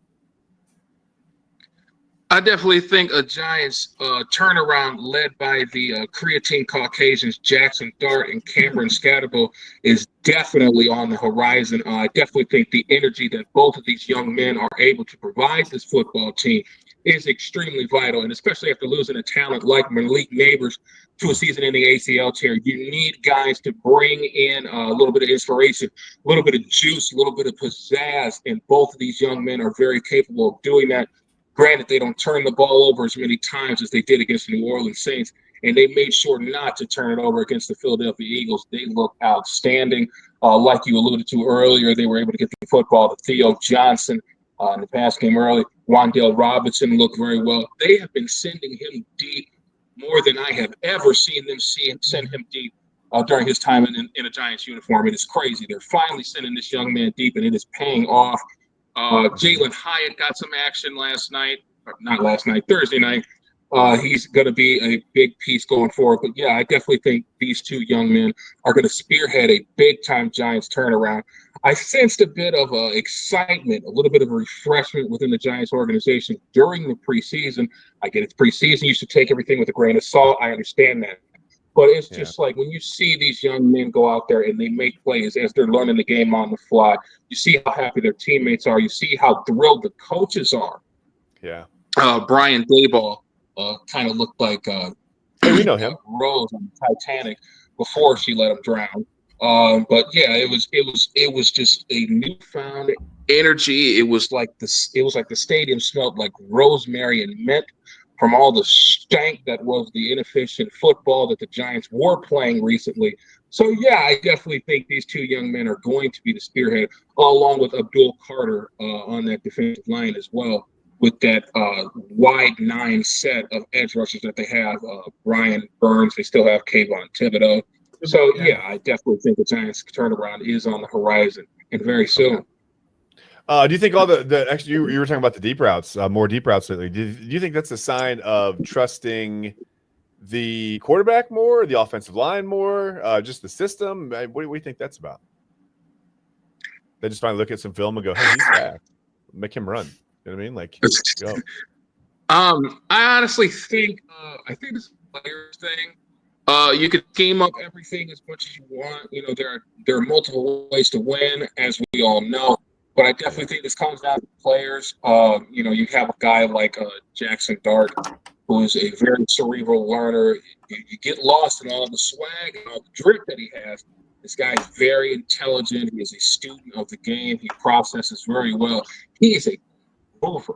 [SPEAKER 3] I definitely think a Giants turnaround led by the creatine Caucasians, Jackson Dart and Cameron Scatterboo, is definitely on the horizon. I definitely think the energy that both of these young men are able to provide this football team is extremely vital, and especially after losing a talent like Malik Neighbors to a season-ending ACL tear, you need guys to bring in a little bit of inspiration, a little bit of juice, a little bit of pizzazz, and both of these young men are very capable of doing that. Granted, they don't turn the ball over as many times as they did against the New Orleans Saints, and they made sure not to turn it over against the Philadelphia Eagles. They look outstanding. Like you alluded to earlier, they were able to get the football to Theo Johnson in the pass game early. Wandale Robinson looked very well. They have been sending him deep more than I have ever seen them send him deep during his time in a Giants uniform. It is crazy. They're finally sending this young man deep, and it is paying off. Jalen Hyatt got some action Thursday night. He's going to be a big piece going forward. But, yeah, I definitely think these two young men are going to spearhead a big-time Giants turnaround. I sensed a bit of excitement, a little bit of a refreshment within the Giants organization during the preseason. I get it's preseason. You should take everything with a grain of salt. I understand that. But it's just like when you see these young men go out there and they make plays as they're learning the game on the fly, you see how happy their teammates are. You see how thrilled the coaches are.
[SPEAKER 1] Yeah.
[SPEAKER 3] Brian Daboll kind of looked like
[SPEAKER 1] we know him.
[SPEAKER 3] Rose on the Titanic before she let him drown. But yeah, it was just a newfound energy. It was like the stadium smelled like rosemary and mint from all the stank that was the inefficient football that the Giants were playing recently. So yeah, I definitely think these two young men are going to be the spearhead, along with Abdul Carter on that defensive line as well, with that wide 9 set of edge rushers that they have. Brian Burns, they still have Kayvon Thibodeau. So yeah, I definitely think the Giants turnaround is on the horizon and very soon.
[SPEAKER 1] Do you think all the actually you were talking about the deep routes, more deep routes lately? Do you think that's a sign of trusting the quarterback more, the offensive line more, just the system? What do you think that's about? They just finally look at some film and go, "Hey, he's fast. Make him run." You know what I mean? Like, go.
[SPEAKER 3] I honestly think it's a players thing. You could scheme up everything as much as you want. You know, there are multiple ways to win, as we all know. But I definitely think this comes down to players. You have a guy like Jackson Dart, who is a very cerebral learner. You get lost in all the swag and all the drip that he has. This guy's very intelligent. He is a student of the game. He processes very well. He is a mover.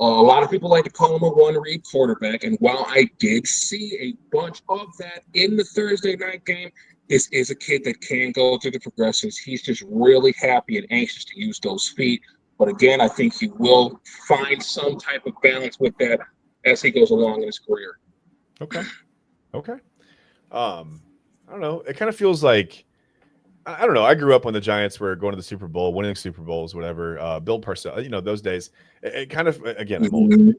[SPEAKER 3] A lot of people like to call him a one-read quarterback, and while I did see a bunch of that in the Thursday night game, this is a kid that can go through the progressions. He's just really happy and anxious to use those feet. But again, I think he will find some type of balance with that as he goes along in his career.
[SPEAKER 1] Okay. I don't know. It kind of feels like, I don't know. I grew up when the Giants were going to the Super Bowl, winning Super Bowls, whatever. Bill Parcells, those days. It kind of, again, I'm older.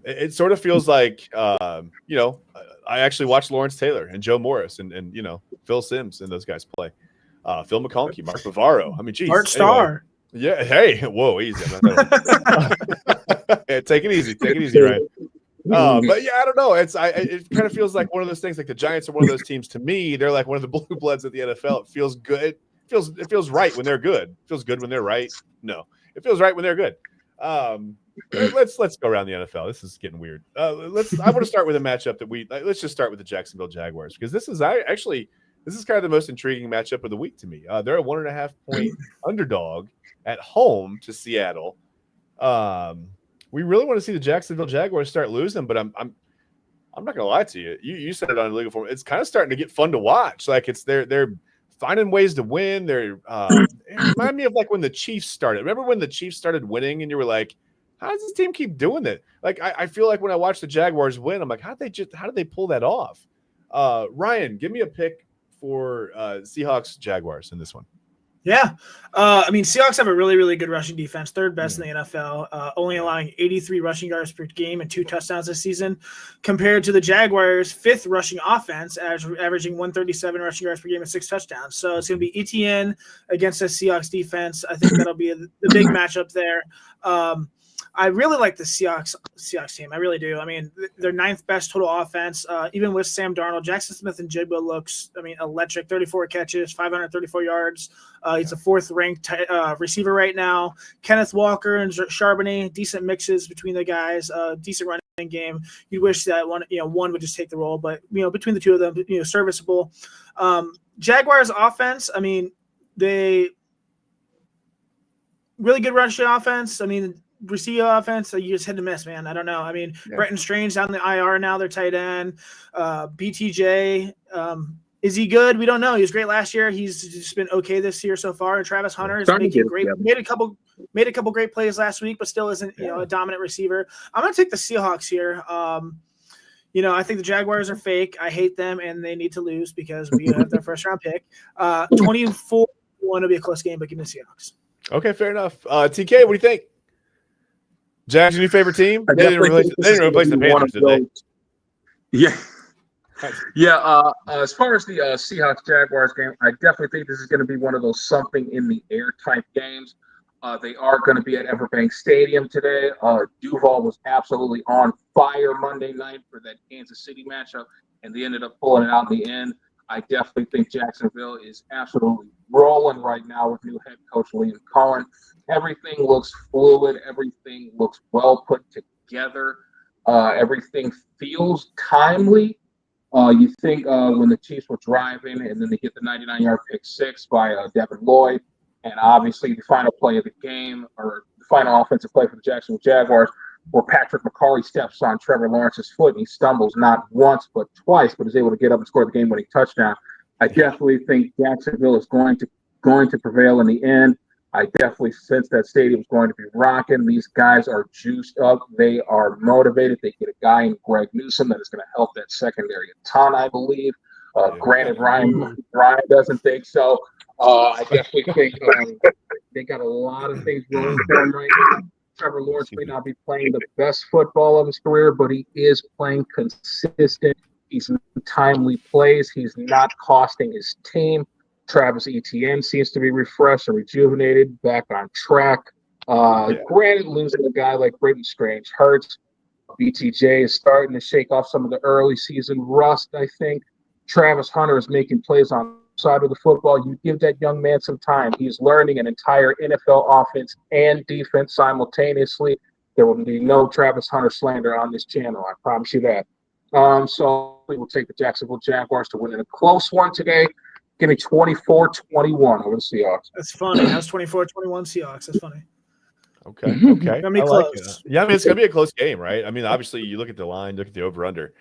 [SPEAKER 1] It sort of feels like, I actually watched Lawrence Taylor and Joe Morris and Phil Simms and those guys play. Phil McConkey, Mark Bavaro. I mean, geez.
[SPEAKER 2] Art Starr.
[SPEAKER 1] Anyway. Yeah. Hey, whoa, easy. Yeah, take it easy, Ryan. But yeah, I don't know. It kind of feels like one of those things. Like the Giants are one of those teams. To me, they're like one of the blue bloods of the NFL. It feels good. It feels right when they're good. It feels good when they're right. No, it feels right when they're good. Let's go around the NFL. This is getting weird. I want to start with a matchup that let's just start with the Jacksonville Jaguars, because this is kind of the most intriguing matchup of the week to me. They're a 1.5 point underdog at home to Seattle. We really want to see the Jacksonville Jaguars start losing, but I'm not gonna lie to you. You said it on Legal Form. It's kind of starting to get fun to watch. Like they're finding ways to win. They're it reminded me of like when the Chiefs started. Remember when the Chiefs started winning and you were like, how does this team keep doing that? Like I feel like when I watch the Jaguars win, I'm like, how did they pull that off? Ryan, give me a pick for Seahawks Jaguars in this one.
[SPEAKER 2] Yeah. Seahawks have a really, really good rushing defense, third best in the NFL, only allowing 83 rushing yards per game and 2 touchdowns this season, compared to the Jaguars' 5th rushing offense, averaging 137 rushing yards per game and 6 touchdowns. So it's going to be ETN against the Seahawks defense. I think that'll be the big matchup there. I really like the Seahawks team. I really do. I mean, they're 9th best total offense, even with Sam Darnold. Jackson Smith and Jigba looks, electric. 34 catches, 534 yards. He's a 4th ranked receiver right now. Kenneth Walker and Charbonnet, decent mixes between the guys. Decent running game. You'd wish that one would just take the role, but between the two of them, serviceable. Jaguars offense. They really good rushing offense. Receiver offense, you just hit and miss, man. I don't know. Bretton Strange down the IR now, their tight end. BTJ, is he good? We don't know. He was great last year. He's just been okay this year so far. And Travis Hunter is making great. Made a couple great plays last week, but still isn't a dominant receiver. I'm gonna take the Seahawks here. I think the Jaguars are fake. I hate them, and they need to lose because we have their first round pick. 24-1 will be a close game, but give me the Seahawks.
[SPEAKER 1] Okay, fair enough. TK, what do you think? Jags, your new favorite team? They didn't replace the Panthers, did they?
[SPEAKER 4] Yeah. As far as the Seahawks-Jaguars game, I definitely think this is going to be one of those something-in-the-air type games. They are going to be at Everbank Stadium today. Duval was absolutely on fire Monday night for that Kansas City matchup, and they ended up pulling it out in the end. I definitely think Jacksonville is absolutely rolling right now with new head coach Liam Cohen. Everything looks fluid. Everything looks well put together. Everything feels timely. You think when the Chiefs were driving and then they get the 99-yard pick 6 by Devin Lloyd, and obviously the final play of the game, or the final offensive play for the Jacksonville Jaguars, where Patrick McCarley steps on Trevor Lawrence's foot and he stumbles not once but twice, but is able to get up and score the game-winning touchdown. I definitely think Jacksonville is going to prevail in the end. I definitely sense that stadium's going to be rocking. These guys are juiced up. They are motivated. They get a guy in Greg Newsome that is going to help that secondary a ton, I believe. Granted, Ryan doesn't think so. I definitely think they got a lot of things going for them right now. Trevor Lawrence may not be playing the best football of his career, but he is playing consistent. He's making timely plays. He's not costing his team. Travis Etienne seems to be refreshed and rejuvenated, back on track. Granted, losing a guy like Britton Strange hurts. BTJ is starting to shake off some of the early season rust, I think. Travis Hunter is making plays on side of the football, you give that young man some time. He's learning an entire NFL offense and defense simultaneously. There will be no Travis Hunter slander on this channel. I promise you that. So we will take the Jacksonville Jaguars to win in a close one today. Give me 24-21 over the Seahawks.
[SPEAKER 2] That's funny. That's 24-21 Seahawks. That's funny.
[SPEAKER 1] Okay.
[SPEAKER 2] Gonna be close.
[SPEAKER 1] Like it. Yeah, I mean, it's going to be a close game, right? I mean, obviously, you look at the line, look at the over-under.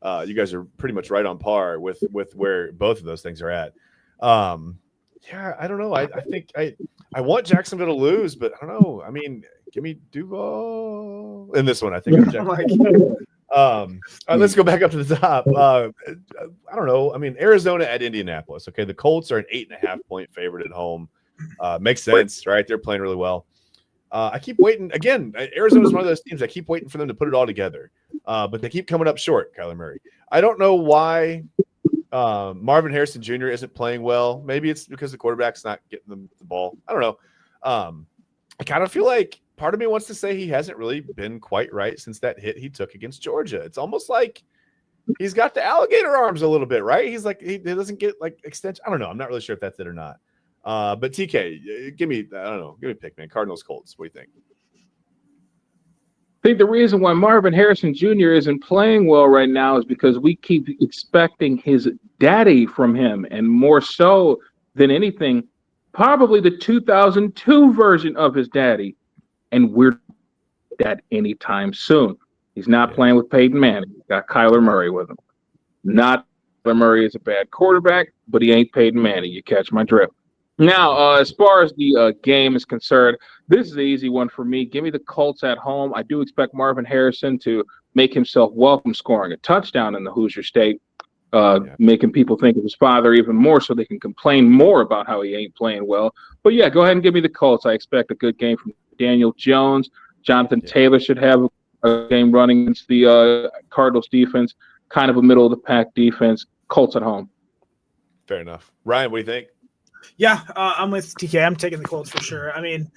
[SPEAKER 1] You guys are pretty much right on par with where both of those things are at. Yeah, I don't know. I think I want Jacksonville to lose, but I don't know. I mean, give me Duval in this one. I think. Let's go back up to the top. I don't know. I mean, Arizona at Indianapolis. Okay, the Colts are an 8.5-point favorite at home. Makes sense, right? They're playing really well. I keep waiting. Again, Arizona is one of those teams. I keep waiting for them to put it all together, but they keep coming up short. Kyler Murray. I don't know why Marvin Harrison Jr. isn't playing well. Maybe it's because the quarterback's not getting them the ball. I don't know. I kind of feel like part of me wants to say he hasn't really been quite right since that hit he took against Georgia. It's almost like he's got the alligator arms a little bit, right? He's like he doesn't get like extension. I don't know. I'm not really sure if that's it or not. But TK, give me a pick, man. Cardinals, Colts. What do you think?
[SPEAKER 4] I think the reason why Marvin Harrison Jr. isn't playing well right now is because we keep expecting his daddy from him, and more so than anything, probably the 2002 version of his daddy, and we're that anytime soon. He's not playing with Peyton Manning. He's got Kyler Murray with him. Not Kyler Murray is a bad quarterback, but he ain't Peyton Manning. You catch my drift. Now, as far as the game is concerned, this is the easy one for me. Give me the Colts at home. I do expect Marvin Harrison to make himself welcome scoring a touchdown in the Hoosier State, making people think of his father even more so they can complain more about how he ain't playing well. But, yeah, go ahead and give me the Colts. I expect a good game from Daniel Jones. Jonathan Taylor should have a game running against the Cardinals defense, kind of a middle-of-the-pack defense. Colts at home.
[SPEAKER 1] Fair enough. Ryan, what do you think?
[SPEAKER 2] Yeah, I'm with TK. I'm taking the Colts for sure. I mean,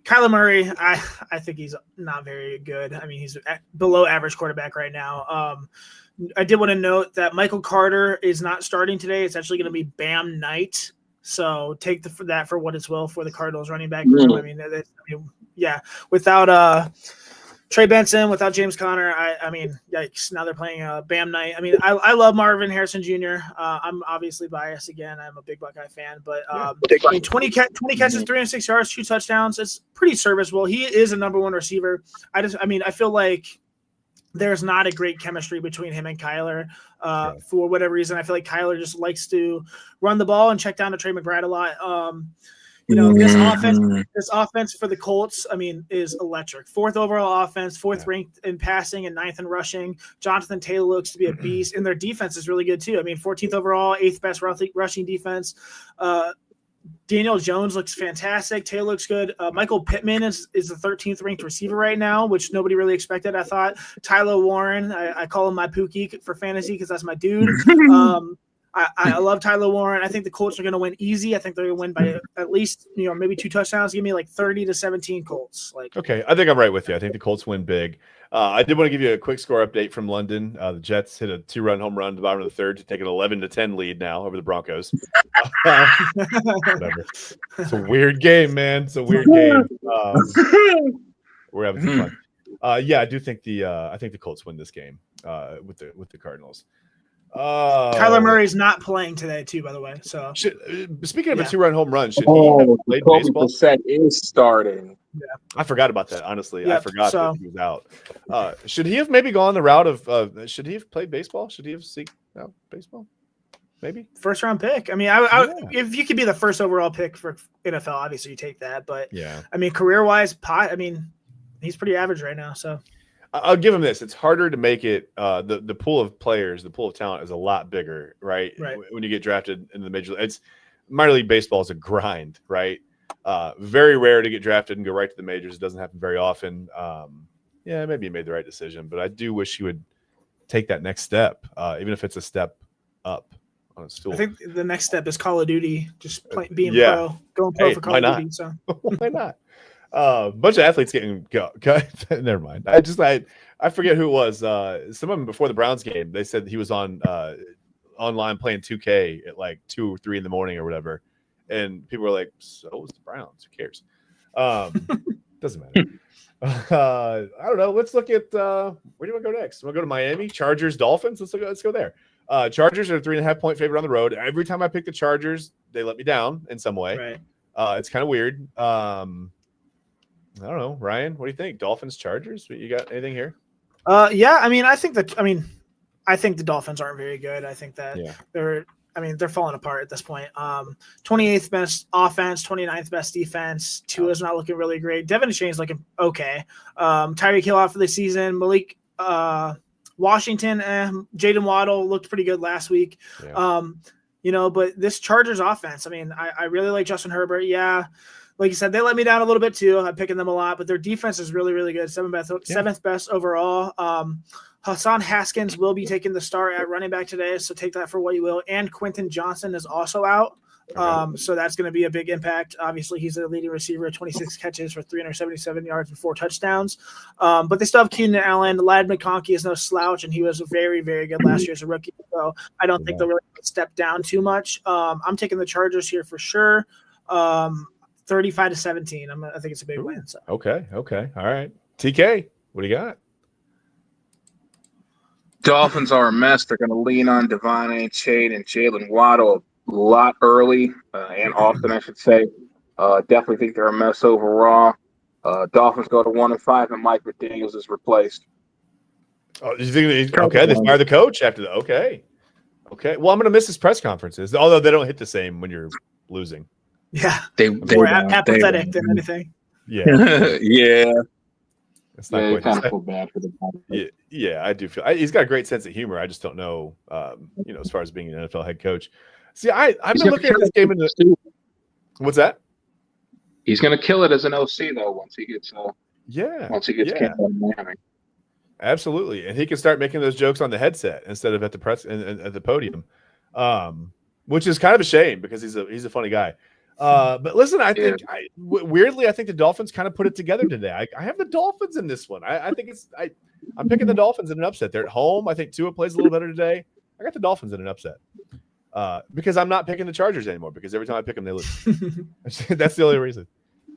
[SPEAKER 2] Kyler Murray, I think he's not very good. I mean, he's below average quarterback right now. I did want to note that Michael Carter is not starting today. It's actually going to be Bam night. So take that for what it's will for the Cardinals running back. I mean, without Trey Benson, without James Conner, I mean, yikes. Now they're playing Bam night. I mean, I love Marvin Harrison Jr. I'm obviously biased again. I'm a big Buckeye fan, but I mean, 20 catches, 306 yards, 2 touchdowns. It's pretty serviceable. He is a number one receiver. I feel like there's not a great chemistry between him and Kyler for whatever reason. I feel like Kyler just likes to run the ball and check down to Trey McBride a lot. This offense for the Colts, I mean, is electric. 4th overall offense, 4th ranked in passing and 9th in rushing. Jonathan Taylor looks to be a beast, and their defense is really good too. I mean, 14th overall, 8th best rushing defense. Daniel Jones looks fantastic. Taylor looks good. Michael Pittman is the 13th ranked receiver right now, which nobody really expected, I thought. Tyler Warren, I call him my Pookie for fantasy because that's my dude. I love Tyler Warren. I think the Colts are going to win easy. I think they're going to win by at least, maybe 2 touchdowns. Give me like 30-17 Colts.
[SPEAKER 1] Okay, I think I'm right with you. I think the Colts win big. I did want to give you a quick score update from London. The Jets hit a 2-run home run at the bottom of the 3rd to take an 11-10 lead now over the Broncos. Whatever. It's a weird game, man. It's a weird game. We're having some fun. I do think I think the Colts win this game with the Cardinals.
[SPEAKER 2] Kyler Murray's not playing today, too, by the way. So,
[SPEAKER 1] speaking of a 2-run home run, should he have played baseball?
[SPEAKER 4] Is starting.
[SPEAKER 1] Yeah, I forgot about that. Honestly, I forgot that he was out. Should he have maybe gone the route of? Should he have played baseball? Should he have seeked out baseball? Maybe
[SPEAKER 2] 1st round pick. I mean, if you could be the 1st overall pick for NFL, obviously you take that. But I mean, career wise, he's pretty average right now. So.
[SPEAKER 1] I'll give him this. It's harder to make it. The pool of players, the pool of talent is a lot bigger, right? When you get drafted in the major league. Minor league baseball is a grind, right? Very rare to get drafted and go right to the majors. It doesn't happen very often. Maybe you made the right decision, but I do wish you would take that next step, even if it's a step up on a stool.
[SPEAKER 2] I think the next step is Call of Duty, just being pro, going pro for Call of Duty. So
[SPEAKER 1] why not? A bunch of athletes getting never mind. I forget who it was. Some of them before the Browns game, they said he was on online playing 2K at like 2 or 3 in the morning or whatever, and people were like, "So is the Browns? Who cares?" Doesn't matter. I don't know. Let's look at where do you want to go next? Want to go to Miami? Chargers, Dolphins. Let's go there. Chargers are a 3.5-point favorite on the road. Every time I pick the Chargers, they let me down in some way.
[SPEAKER 2] Right.
[SPEAKER 1] It's kind of weird. I don't know, Ryan. What do you think? Dolphins, Chargers. You got anything here?
[SPEAKER 2] Yeah. I mean, I think the Dolphins aren't very good. I think that they're falling apart at this point. 28th best offense, 29th best defense. Tua's not looking really great. Devin Shane's looking okay. Tyreek Hill out for the season. Malik Washington, Jaden Waddle looked pretty good last week. Yeah. But this Chargers offense, I mean, I really like Justin Herbert. Yeah. Like you said, they let me down a little bit too. I'm picking them a lot, but their defense is really, really good. Seventh best overall. Hassan Haskins will be taking the start at running back today, so take that for what you will. And Quentin Johnson is also out. So that's going to be a big impact. Obviously, he's their leading receiver, 26 catches for 377 yards and 4 touchdowns. But they still have Keenan Allen. Ladd McConkey is no slouch, and he was very, very good last year as a rookie. So I don't think they'll really step down too much. I'm taking the Chargers here for sure. 35-17. I think it's a big win. So.
[SPEAKER 1] Okay. All right. TK, what do you got?
[SPEAKER 4] Dolphins are a mess. They're going to lean on Devon A. Chade and Jalen Waddle a lot early and often, I should say. Definitely think they're a mess overall. Dolphins go to 1-5, and Mike McDaniels is replaced.
[SPEAKER 1] Oh, you think they fire the coach after that? Okay. Well, I'm going to miss his press conferences, although they don't hit the same when you're losing.
[SPEAKER 2] Yeah,
[SPEAKER 4] they
[SPEAKER 2] more apathetic than anything.
[SPEAKER 1] Yeah,
[SPEAKER 4] yeah.
[SPEAKER 1] It's not quite.
[SPEAKER 4] Kind of feel bad for the
[SPEAKER 1] yeah, I do feel he's got a great sense of humor. I just don't know, as far as being an NFL head coach. See, I've been looking at this game what's that?
[SPEAKER 4] He's going to kill it as an OC though once he gets
[SPEAKER 1] camped
[SPEAKER 4] out of Miami.
[SPEAKER 1] Absolutely, and he can start making those jokes on the headset instead of at the press and at the podium, which is kind of a shame because he's a funny guy. But listen, I think weirdly, I think the Dolphins kind of put it together today. I have the Dolphins in this one. I think I'm picking the Dolphins in an upset. They're at home. I think Tua plays a little better today. I got the Dolphins in an upset because I'm not picking the Chargers anymore because every time I pick them, they lose. That's the only reason.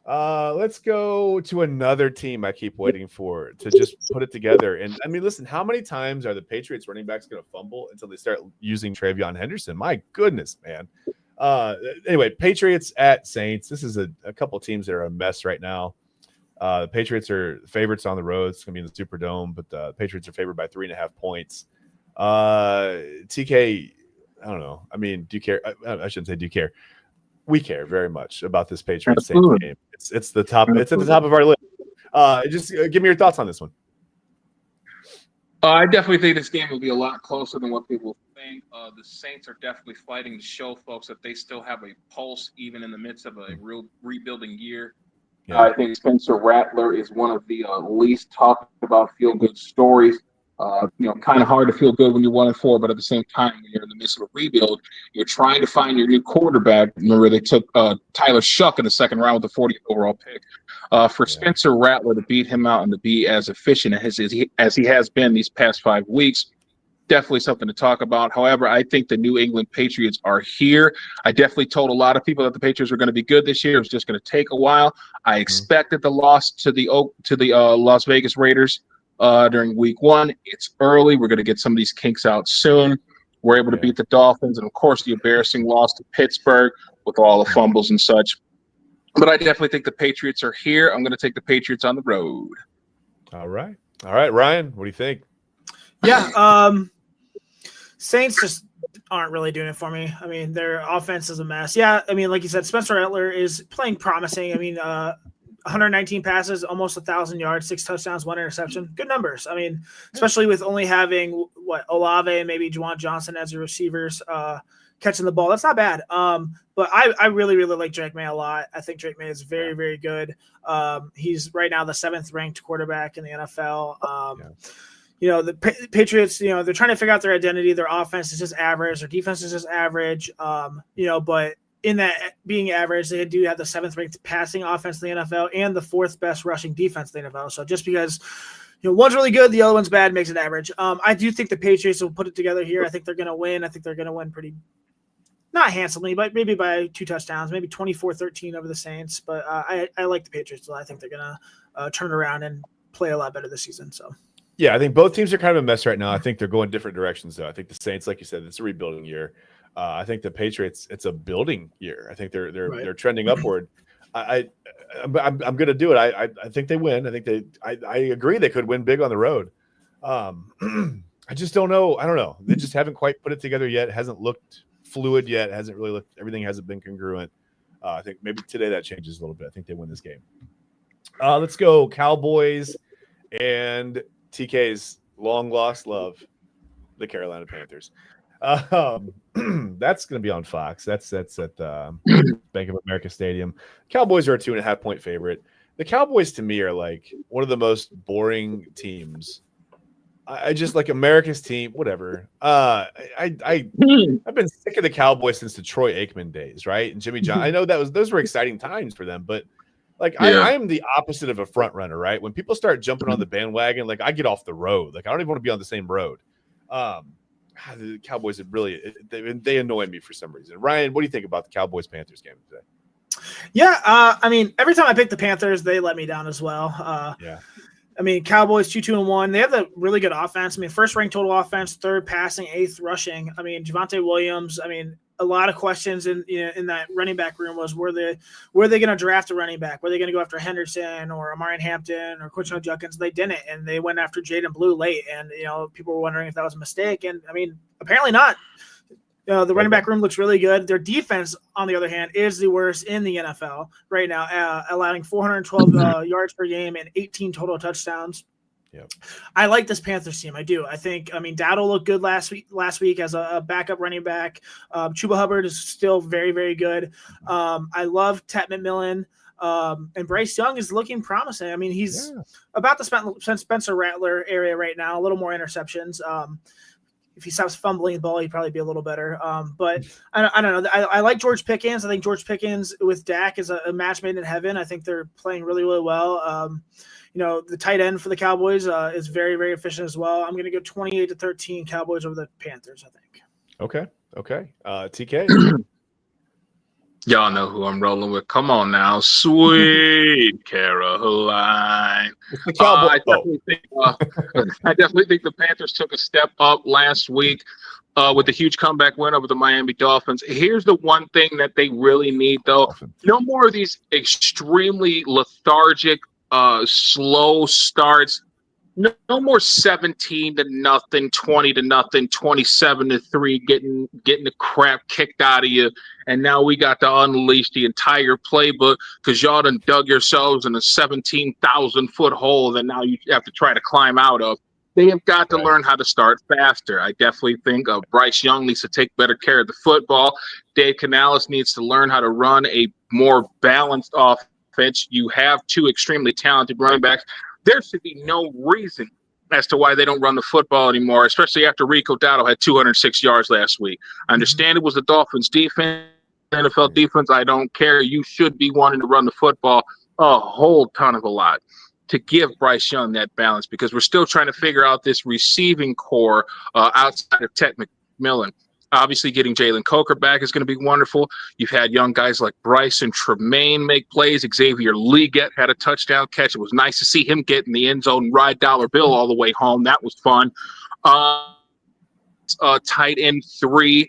[SPEAKER 1] Let's go to another team I keep waiting for to just put it together. And I mean, listen, how many times are the Patriots running backs going to fumble until they start using Travion Henderson? My goodness, man. Anyway, Patriots at Saints. This is a couple teams that are a mess right now. The Patriots are favorites on the road. It's going to be in the Superdome, but the Patriots are favored by 3.5 points. TK, I don't know. I mean, do you care? I shouldn't say do you care. We care very much about this Patriots Saints game. It's the top. It's at the top of our list. Just give me your thoughts on this one.
[SPEAKER 4] I definitely think this game will be a lot closer than what people think. The Saints are definitely fighting to show folks that they still have a pulse, even in the midst of a real rebuilding year. Yeah. I think Spencer Rattler is one of the least talked about feel-good stories. Kind of hard to feel good when you're 1-4, but at the same time, when you're in the midst of a rebuild, you're trying to find your new quarterback. Remember, they took Tyler Shuck in the second round with the 40th overall pick. For Spencer Rattler to beat him out and to be as efficient as he has been these past 5 weeks, definitely something to talk about. However, I think the New England Patriots are here. I definitely told a lot of people that the Patriots were going to be good this year. It was just going to take a while. I expected the loss to the Las Vegas Raiders during week 1. It's early. We're going to get some of these kinks out soon. We're able to beat the Dolphins, and of course the embarrassing loss to Pittsburgh with all the fumbles and such. But I definitely think the Patriots are here. I'm going to take the Patriots on the road.
[SPEAKER 1] All right, Ryan, what do you think?
[SPEAKER 2] Yeah, Saints just aren't really doing it for me. I mean, their offense is a mess. Yeah, I mean, like you said, Spencer Rattler is playing promising. I mean, 119 passes, almost 1,000 yards, 6 touchdowns, 1 interception. Good numbers. I mean, especially with only having Olave and maybe Juwan Johnson as your receivers catching the ball. That's not bad. But I really, really like Drake May a lot. I think Drake May is very, very good. He's right now the 7th ranked quarterback in the NFL. The Patriots, they're trying to figure out their identity. Their offense is just average. Their defense is just average. But in that being average, they do have the 7th ranked passing offense in the NFL and the 4th best rushing defense in the NFL. So just because, one's really good, the other one's bad, makes it average. I do think the Patriots will put it together here. I think they're going to win. I think they're going to win pretty, not handsomely, but maybe by 2 touchdowns, maybe 24-13 over the Saints. But I like the Patriots. So I think they're going to turn around and play a lot better this season. So.
[SPEAKER 1] Yeah, I think both teams are kind of a mess right now. I think they're going different directions, though. I think the Saints, like you said, it's a rebuilding year. I think the Patriots, it's a building year. I think they're trending upward. I'm going to do it. I think they win. I think I agree they could win big on the road. I just don't know. I don't know. They just haven't quite put it together yet. It hasn't looked fluid yet. It hasn't really looked. Everything hasn't been congruent. I think maybe today that changes a little bit. I think they win this game. Let's go Cowboys and TK's long lost love, the Carolina Panthers. That's going to be on Fox. That's at Bank of America Stadium. Cowboys are a 2.5-point favorite. The Cowboys to me are like one of the most boring teams. I just like America's team, whatever. I've been sick of the Cowboys since the Troy Aikman days, right? And Jimmy John. I know those were exciting times for them, but like I am the opposite of a front runner, right? When people start jumping on the bandwagon, like I get off the road. Like I don't even want to be on the same road. The Cowboys are really they annoy me for some reason. Ryan, what do you think about the Cowboys-Panthers game today?
[SPEAKER 2] Yeah, I mean, every time I pick the Panthers, they let me down as well.
[SPEAKER 1] Yeah.
[SPEAKER 2] I mean, Cowboys 2-1. They have a really good offense. I mean, first ranked total offense, third passing, eighth rushing. I mean, Javonte Williams. I mean, a lot of questions in that running back room was were they going to draft a running back? Were they going to go after Henderson or Amarian Hampton or Quinton Judkins? They didn't, and they went after Jaden Blue late. And people were wondering if that was a mistake. And I mean, apparently not. The running back room looks really good. Their defense, on the other hand, is the worst in the NFL right now, allowing 412 yards per game and 18 total touchdowns.
[SPEAKER 1] Yep. I
[SPEAKER 2] like this Panthers team. I do. I mean, Dowdle looked good last week as a backup running back. Chuba Hubbard is still very, very good. I love Tat McMillan. And Bryce Young is looking promising. I mean, he's about the Spencer Rattler area right now, a little more interceptions. If he stops fumbling the ball, he'd probably be a little better. But I don't know. I like George Pickens. I think George Pickens with Dak is a match made in heaven. I think they're playing really, really well. The tight end for the Cowboys is very, very efficient as well. I'm going to go 28-13 Cowboys over the Panthers, I think.
[SPEAKER 1] Okay. TK?
[SPEAKER 3] Y'all know who I'm rolling with. Come on now. Sweet Caroline. I definitely think the Panthers took a step up last week with the huge comeback win over the Miami Dolphins. Here's the one thing that they really need, though. No more of these extremely lethargic, slow starts. No more 17-0, 20-0, 27-3, getting the crap kicked out of you. And now we got to unleash the entire playbook because y'all done dug yourselves in a 17,000-foot hole that now you have to try to climb out of. They have got to learn how to start faster. I definitely think Bryce Young needs to take better care of the football. Dave Canales needs to learn how to run a more balanced offense. You have two extremely talented running backs. There should be no reason as to why they don't run the football anymore, especially after Rico Dowdle had 206 yards last week. I understand it was the Dolphins' defense, NFL defense. I don't care. You should be wanting to run the football a whole ton of a lot to give Bryce Young that balance because we're still trying to figure out this receiving core outside of Tat McMillan. Obviously, getting Jalen Coker back is going to be wonderful. You've had young guys like Bryce and Tremaine make plays. Xavier Leggett had a touchdown catch. It was nice to see him get in the end zone and ride Dollar Bill all the way home. That was fun. Tight end 3,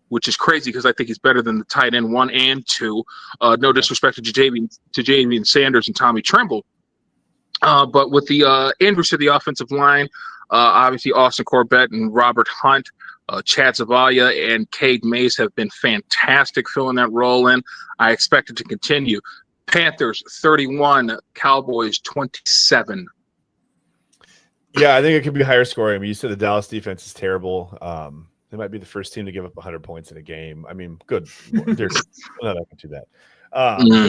[SPEAKER 3] which is crazy because I think he's better than the tight end 1 and 2. No disrespect to Javian Sanders and Tommy Tremble. But with the injuries to the offensive line, obviously Austin Corbett and Robert Hunt, Chad Zavalia and Cade Mays have been fantastic filling that role in. I expect it to continue. Panthers 31, Cowboys 27.
[SPEAKER 1] Yeah, I think it could be higher scoring. I mean, you said the Dallas defense is terrible. They might be the first team to give up 100 points in a game. I mean, good. They're not going to do that.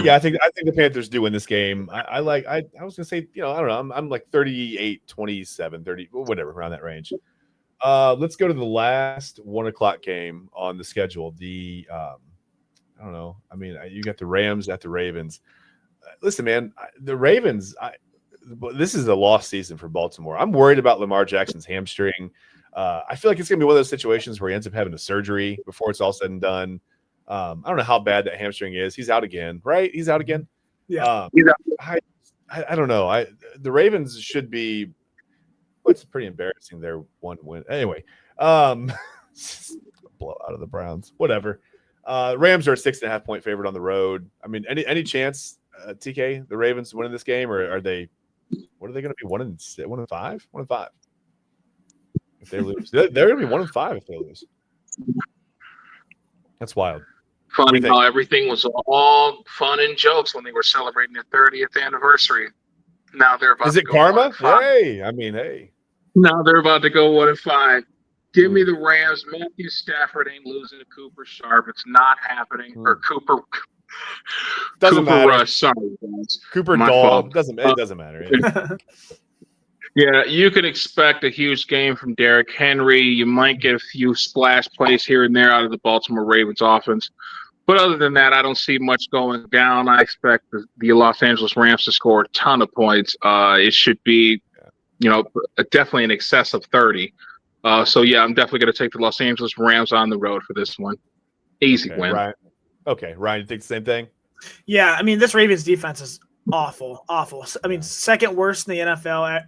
[SPEAKER 1] Yeah, I think the Panthers do win this game. I was gonna say, I don't know. I'm like 38, 27, 30, whatever, around that range. Let's go to the last 1:00 game on the schedule. I don't know. I mean, you got the Rams at the Ravens. Listen, man, the Ravens. this is a lost season for Baltimore. I'm worried about Lamar Jackson's hamstring. I feel like it's going to be one of those situations where he ends up having a surgery before it's all said and done. I don't know how bad that hamstring is. He's out again, right? He's out again.
[SPEAKER 2] Yeah.
[SPEAKER 1] I don't know. The Ravens should be. Well, it's pretty embarrassing. Their one win anyway. Blow out of the Browns. Whatever. Rams are a 6.5-point favorite on the road. I mean, any chance, TK, the Ravens winning this game, or are they? What are they going to be? 1-5? 1-5. If they lose, they're going to be 1-5 if they lose. That's wild.
[SPEAKER 3] Funny how everything was all fun and jokes when they were celebrating their 30th anniversary. Now they're about.
[SPEAKER 1] Is it karma? Hey, I mean, hey.
[SPEAKER 3] Now they're about to go 1-5. Give me the Rams. Matthew Stafford ain't losing to Cooper Sharp. It's not happening. Or Cooper.
[SPEAKER 1] Doesn't
[SPEAKER 3] Cooper
[SPEAKER 1] matter.
[SPEAKER 3] Rush. Sorry, guys.
[SPEAKER 1] Cooper Dog. It doesn't matter.
[SPEAKER 3] Yeah, you can expect a huge game from Derrick Henry. You might get a few splash plays here and there out of the Baltimore Ravens offense. But other than that, I don't see much going down. I expect the Los Angeles Rams to score a ton of points. It should be, definitely in excess of 30. So, yeah, I'm definitely going to take the Los Angeles Rams on the road for this one. Easy win.
[SPEAKER 1] Ryan. Okay, Ryan, you think the same thing?
[SPEAKER 2] Yeah, I mean, this Ravens defense is awful. I mean, second worst in the NFL,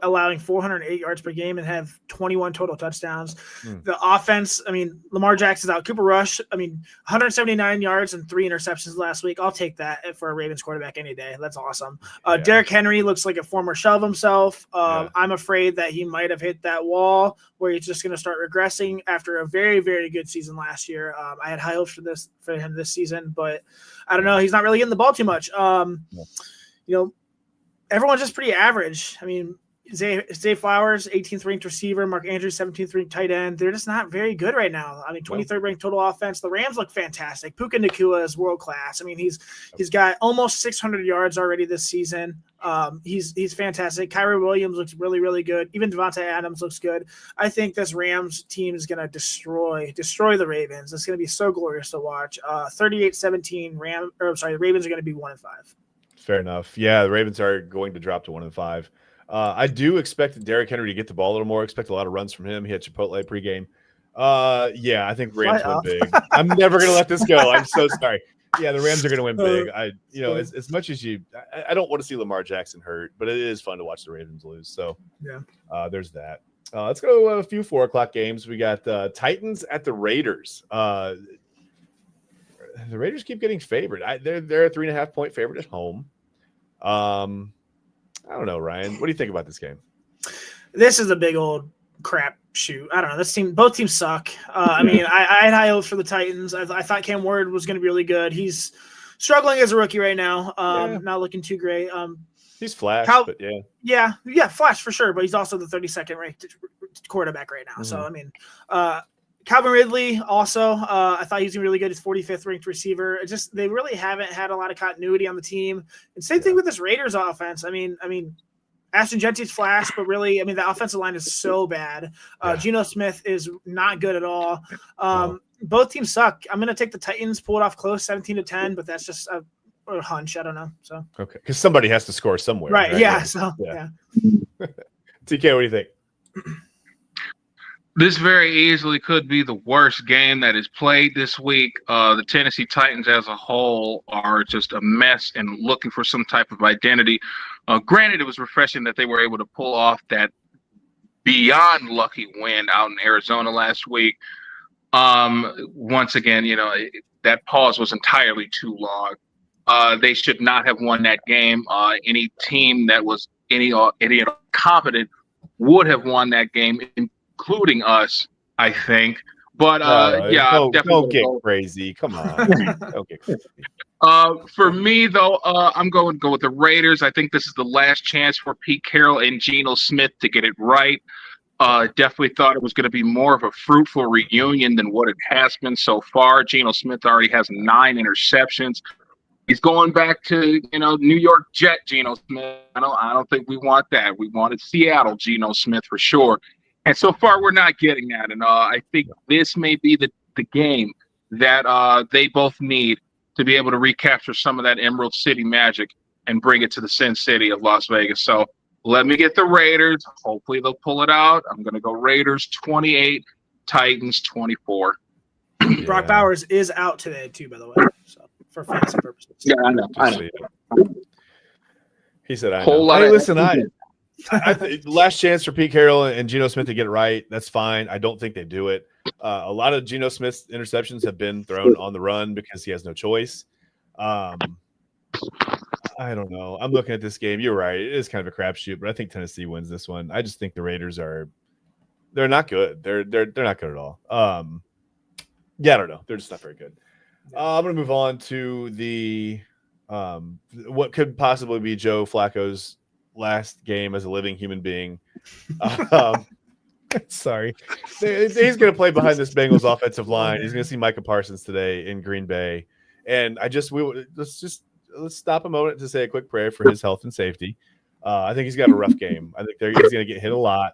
[SPEAKER 2] allowing 408 yards per game and have 21 total touchdowns. The offense, I mean, Lamar Jackson's out. Cooper Rush, I mean, 179 yards and 3 interceptions last week. I'll take that for a Ravens quarterback any day. That's awesome. Derrick Henry looks like a former shell of himself. I'm afraid that he might have hit that wall where he's just going to start regressing after a very, very good season last year. I had high hopes for him this season, but I don't know. He's not really getting the ball too much. Everyone's just pretty average. I mean, Zay Flowers, 18th ranked receiver, Mark Andrews, 17th ranked tight end. They're just not very good right now. I mean, 23rd ranked total offense. The Rams look fantastic. Puka Nacua is world class. I mean, he's got almost 600 yards already this season. He's fantastic. Kyrie Williams looks really, really good. Even Devontae Adams looks good. I think this Rams team is going to destroy the Ravens. It's going to be so glorious to watch. 38-17 the Ravens are going to be 1-5.
[SPEAKER 1] Fair enough. Yeah, the Ravens are going to drop to 1-5. I do expect Derrick Henry to get the ball a little more. Expect a lot of runs from him. He had Chipotle pregame. Yeah, I think Rams win big. I'm never going to let this go. I'm so sorry. Yeah, the Rams are going to win big. As much as I don't want to see Lamar Jackson hurt, but it is fun to watch the Ravens lose. So yeah, there's that. Let's go to a few 4:00 games. We got Titans at the Raiders. The Raiders keep getting favored. They're a 3.5-point favorite at home. I don't know, Ryan. What do you think about this game?
[SPEAKER 2] This is a big old crap shoot. I don't know. Both teams suck. I mean, I had high hopes for the Titans. I thought Cam Ward was going to be really good. He's struggling as a rookie right now. Not looking too great.
[SPEAKER 1] He's flash, but
[SPEAKER 2] yeah, flash for sure. But he's also the 32nd ranked quarterback right now. So I mean, Calvin Ridley also, I thought he was really good. He's 45th ranked receiver. They really haven't had a lot of continuity on the team. And same thing with this Raiders offense. I mean, Ashton Genty's flash, but really, I mean, the offensive line is so bad. Geno Smith is not good at all. Both teams suck. I'm going to take the Titans, pull it off close, 17-10, but that's just a hunch. I don't know. So
[SPEAKER 1] okay, because somebody has to score somewhere,
[SPEAKER 2] right? Yeah.
[SPEAKER 1] So TK, what do you think?
[SPEAKER 3] This very easily could be the worst game that is played this week. The Tennessee Titans as a whole are just a mess and looking for some type of identity. Granted, it was refreshing that they were able to pull off that beyond lucky win out in Arizona last week. Once again, that pause was entirely too long. They should not have won that game. Any team that was any competent would have won that game, including us, I think. But
[SPEAKER 1] don't get crazy. Come on, don't get crazy.
[SPEAKER 3] For me, though, I'm going to go with the Raiders. I think this is the last chance for Pete Carroll and Geno Smith to get it right. Definitely thought it was going to be more of a fruitful reunion than what it has been so far. Geno Smith already has 9 interceptions. He's going back to New York Jet Geno Smith. I don't think we want that. We wanted Seattle Geno Smith for sure. And so far, we're not getting that. And I think this may be the game that they both need to be able to recapture some of that Emerald City magic. and bring it to the Sin City of Las Vegas. So let me get the Raiders. Hopefully they'll pull it out. I'm going to go Raiders 28, Titans 24.
[SPEAKER 2] Brock Bowers is out today too, by the way, so for fantasy purposes.
[SPEAKER 3] Yeah, I know.
[SPEAKER 1] He said, "I
[SPEAKER 3] Whole
[SPEAKER 1] know."
[SPEAKER 3] lot
[SPEAKER 1] hey,
[SPEAKER 3] of
[SPEAKER 1] listen, last chance for Pete Carroll and Geno Smith to get it right. That's fine. I don't think they do it. A lot of Geno Smith's interceptions have been thrown on the run because he has no choice. I don't know. I'm looking at this game. You're right. It is kind of a crapshoot, but I think Tennessee wins this one. I just think the Raiders they're not good. They're not good at all. Yeah, I don't know. They're just not very good. I'm going to move on to the what could possibly be Joe Flacco's last game as a living human being. Sorry. He's going to play behind this Bengals offensive line. He's going to see Micah Parsons today in Green Bay. And let's stop a moment to say a quick prayer for his health and safety. I think he's got a rough game. I think he's going to get hit a lot.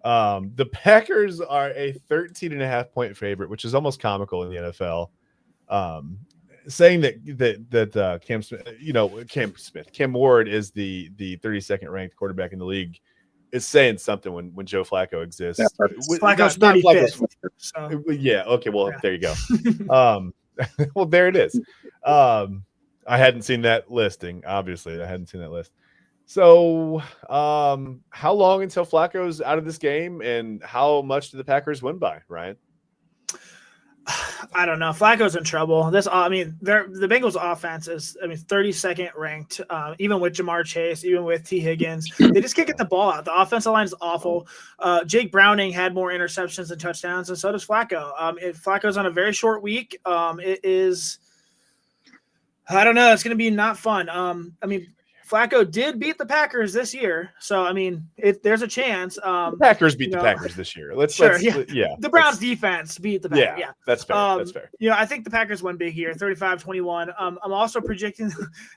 [SPEAKER 1] The Packers are a 13.5-point favorite, which is almost comical in the NFL. Saying that Cam Ward is the 32nd ranked quarterback in the league is saying something when Joe Flacco exists.
[SPEAKER 2] Yeah, Flacco's 35th. So.
[SPEAKER 1] Yeah. Okay. Well, There you go. Well, there it is. I hadn't seen that listing. Obviously, I hadn't seen that list. So, how long until Flacco's out of this game, and how much do the Packers win by, Ryan?
[SPEAKER 2] I don't know. Flacco's in trouble. The Bengals offense is, 32nd ranked, even with Jamar Chase, even with T. Higgins. They just can't get the ball out. The offensive line is awful. Jake Browning had more interceptions than touchdowns, and so does Flacco. Flacco's on a very short week. It is, I don't know. It's going to be not fun. Flacco did beat the Packers this year, so there's a chance.
[SPEAKER 1] The Packers beat the Packers this year.
[SPEAKER 2] The Browns defense beat the Packers. Yeah,
[SPEAKER 1] that's fair. That's fair.
[SPEAKER 2] I think the Packers win big here, 35-21. I'm also predicting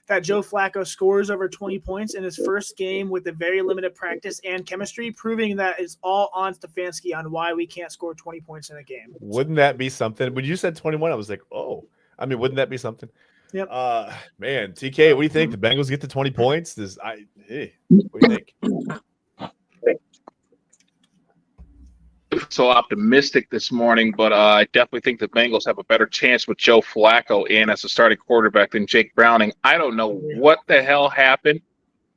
[SPEAKER 2] that Joe Flacco scores over 20 points in his first game with a very limited practice and chemistry, proving that it's all on Stefanski on why we can't score 20 points in a game.
[SPEAKER 1] Wouldn't that be something? When you said 21, I was like, oh, wouldn't that be something?
[SPEAKER 2] Yep.
[SPEAKER 1] Man, TK, what do you think? The Bengals get to 20 points? What do you think?
[SPEAKER 3] So optimistic this morning, but I definitely think the Bengals have a better chance with Joe Flacco in as a starting quarterback than Jake Browning. I don't know what the hell happened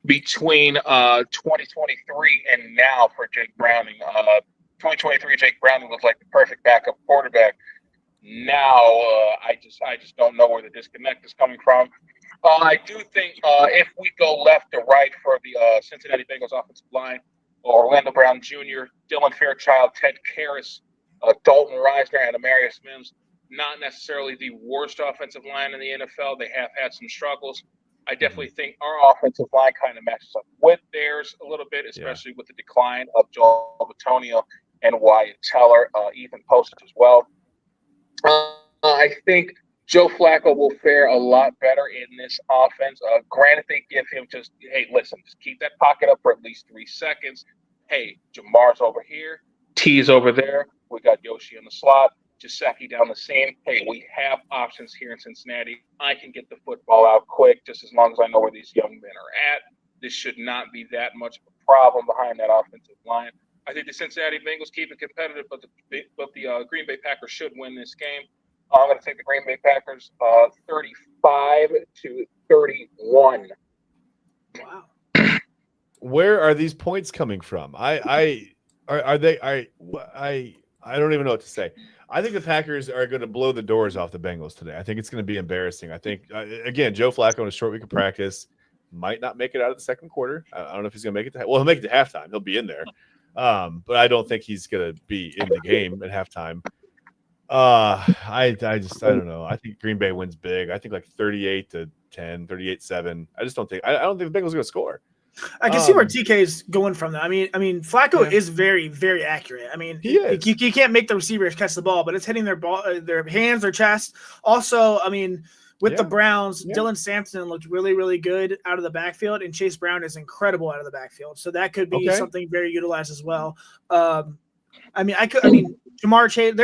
[SPEAKER 3] between 2023 and now for Jake Browning. 2023, Jake Browning looked like the perfect backup quarterback. Now, I just don't know where the disconnect is coming from. I do think if we go left to right for the Cincinnati Bengals offensive line, Orlando Brown Jr., Dylan Fairchild, Ted Karras, Dalton Reisner, and Amarius Mims, not necessarily the worst offensive line in the NFL. They have had some struggles. I definitely think our offensive line kind of matches up with theirs a little bit, especially with the decline of Joel Bitonio and Wyatt Teller, Ethan Postage as well. I think Joe Flacco will fare a lot better in this offense. Granted, they give him just keep that pocket up for at least 3 seconds. Hey, Jamar's over here. T's over there. We got Yoshi in the slot. Gesicki down the seam. Hey, we have options here in Cincinnati. I can get the football out quick just as long as I know where these young men are at. This should not be that much of a problem behind that offensive line. I think the Cincinnati Bengals keep it competitive, but the Green Bay Packers should win this game. I'm going to take the Green Bay Packers 35-31.
[SPEAKER 2] Wow.
[SPEAKER 1] Where are these points coming from? I don't even know what to say. I think the Packers are going to blow the doors off the Bengals today. I think it's going to be embarrassing. I think again, Joe Flacco in a short week of practice might not make it out of the second quarter. I don't know if he's going to make it he'll make it to halftime. He'll be in there. But I don't think he's going to be in the game at halftime. I don't know. I think Green Bay wins big. I think like 38-10, 38-7. I don't think the Bengals are going to score.
[SPEAKER 2] I can see where TK is going from that. Flacco is very, very accurate.
[SPEAKER 1] He is.
[SPEAKER 2] You can't make the receivers catch the ball, but it's hitting their ball, their hands, their chest. Also, with the Browns, Dylan Sampson looked really, really good out of the backfield, and Chase Brown is incredible out of the backfield. So that could be something very utilized as well. Jamar Chase,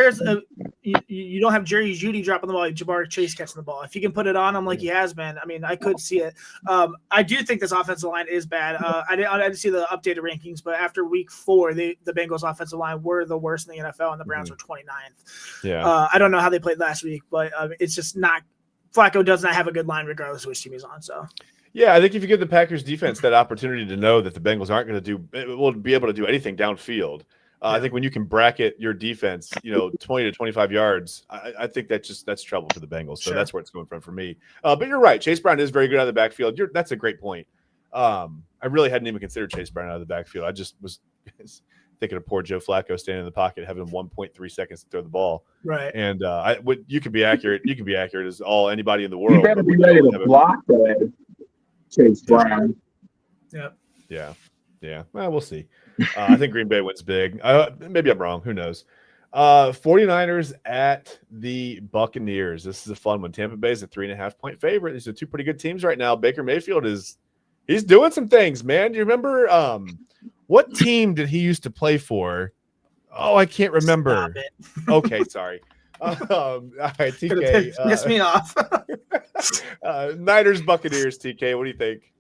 [SPEAKER 2] you don't have Jerry Jeudy dropping the ball, like Ja'Marr Chase catching the ball. If he can put it on him like he has been, I mean, I could see it. I do think this offensive line is bad. I didn't see the updated rankings, but after week 4, the Bengals offensive line were the worst in the NFL, and the Browns were 29th.
[SPEAKER 1] Yeah.
[SPEAKER 2] I don't know how they played last week, but it's just not. Flacco does not have a good line regardless of which team he's on. So.
[SPEAKER 1] Yeah, I think if you give the Packers defense that opportunity to know that the Bengals aren't going to will be able to do anything downfield. I think when you can bracket your defense, 20 to 25 yards, I think that's trouble for the Bengals. So that's where it's going from for me. But you're right. Chase Brown is very good out of the backfield. That's a great point. I really hadn't even considered Chase Brown out of the backfield. I just was thinking of poor Joe Flacco standing in the pocket, having 1.3 seconds to throw the ball.
[SPEAKER 2] Right.
[SPEAKER 1] And you can be accurate. You can be accurate as anybody in the world.
[SPEAKER 4] You better be ready to block that Chase Brown.
[SPEAKER 2] Yep.
[SPEAKER 1] Yeah. Well, we'll see. I think Green Bay wins big. Maybe I'm wrong. Who knows? 49ers at the Buccaneers. This is a fun one. Tampa Bay is a 3.5-point favorite. These are two pretty good teams right now. Baker Mayfield he's doing some things, man. Do you remember what team did he used to play for? Oh, I can't remember. Okay, sorry. All right, TK.
[SPEAKER 2] Piss me off.
[SPEAKER 1] Niners, Buccaneers, TK. What do you think?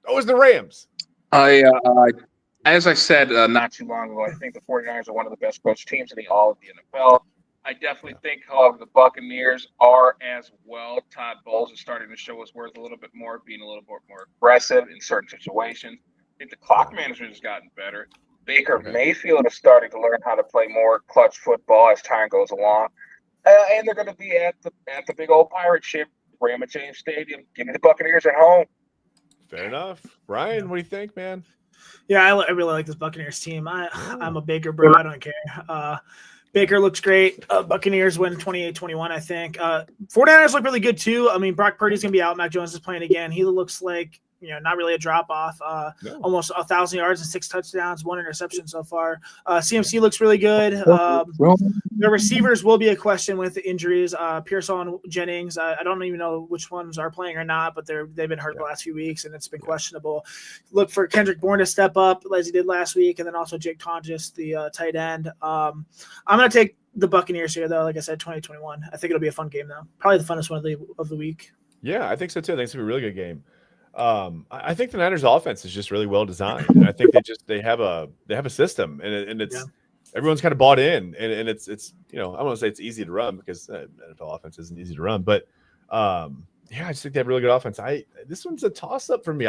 [SPEAKER 1] Oh, it's the Rams.
[SPEAKER 3] As I said not too long ago, I think the 49ers are one of the best coached teams in all of the NFL. I definitely think, however, the Buccaneers are as well. Todd Bowles is starting to show his worth a little bit more, being a little bit more aggressive in certain situations. I think the clock management has gotten better. Baker Mayfield is starting to learn how to play more clutch football as time goes along. And they're going to be at the big old pirate ship, Raymond James Stadium. Give me the Buccaneers at home.
[SPEAKER 1] Fair enough. Brian, what do you think, man?
[SPEAKER 2] Yeah, I really like this Buccaneers team. I'm a Baker bro. I don't care. Baker looks great. Buccaneers win 28-21, I think. 49ers look really good, too. I mean, Brock Purdy's going to be out. Mac Jones is playing again. He looks like, not really a drop-off. Almost 1,000 yards and 6 touchdowns, 1 interception so far. CMC looks really good. The receivers will be a question with the injuries. Pearsall and Jennings, I don't even know which ones are playing or not, but they've been hurt the last few weeks, and it's been questionable. Look for Kendrick Bourne to step up, as he did last week, and then also Jake Tonjes, the tight end. I'm going to take the Buccaneers here, though. Like I said, 2021. I think it'll be a fun game, though. Probably the funnest one of the week.
[SPEAKER 1] Yeah, I think so, too. I think it's going to be a really good game. I think the Niners offense is just really well designed. And I think they have a system, and it's everyone's kind of bought in, and it's I don't want to say it's easy to run because NFL offense isn't easy to run, but I just think they have really good offense. This one's a toss up for me.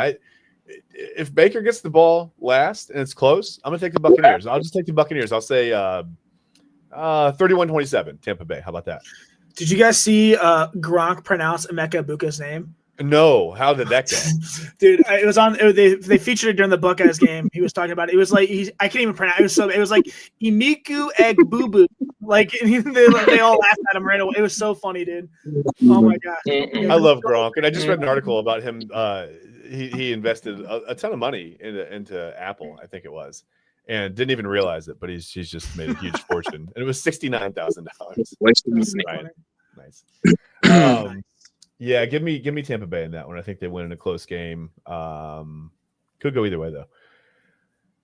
[SPEAKER 1] If Baker gets the ball last and it's close, I'm gonna take the Buccaneers. I'll just take the Buccaneers. I'll say 31-27 Tampa Bay. How about that?
[SPEAKER 2] Did you guys see Gronk pronounce Emeka Egbuka's name?
[SPEAKER 1] No, how did that go?
[SPEAKER 2] Dude, it was on. They featured it during the Buckeyes game. He was talking about it. It was like I can't even pronounce. It was like Imiku Egbubu. Like they all laughed at him right away. It was so funny, dude. Oh my god,
[SPEAKER 1] I love Gronk, and I just read an article about him. He invested a ton of money into Apple, I think it was, and didn't even realize it. But he's just made a huge fortune, and it was $69,000. Nice. Yeah, give me Tampa Bay in that one. I think they win in a close game. Could go either way though.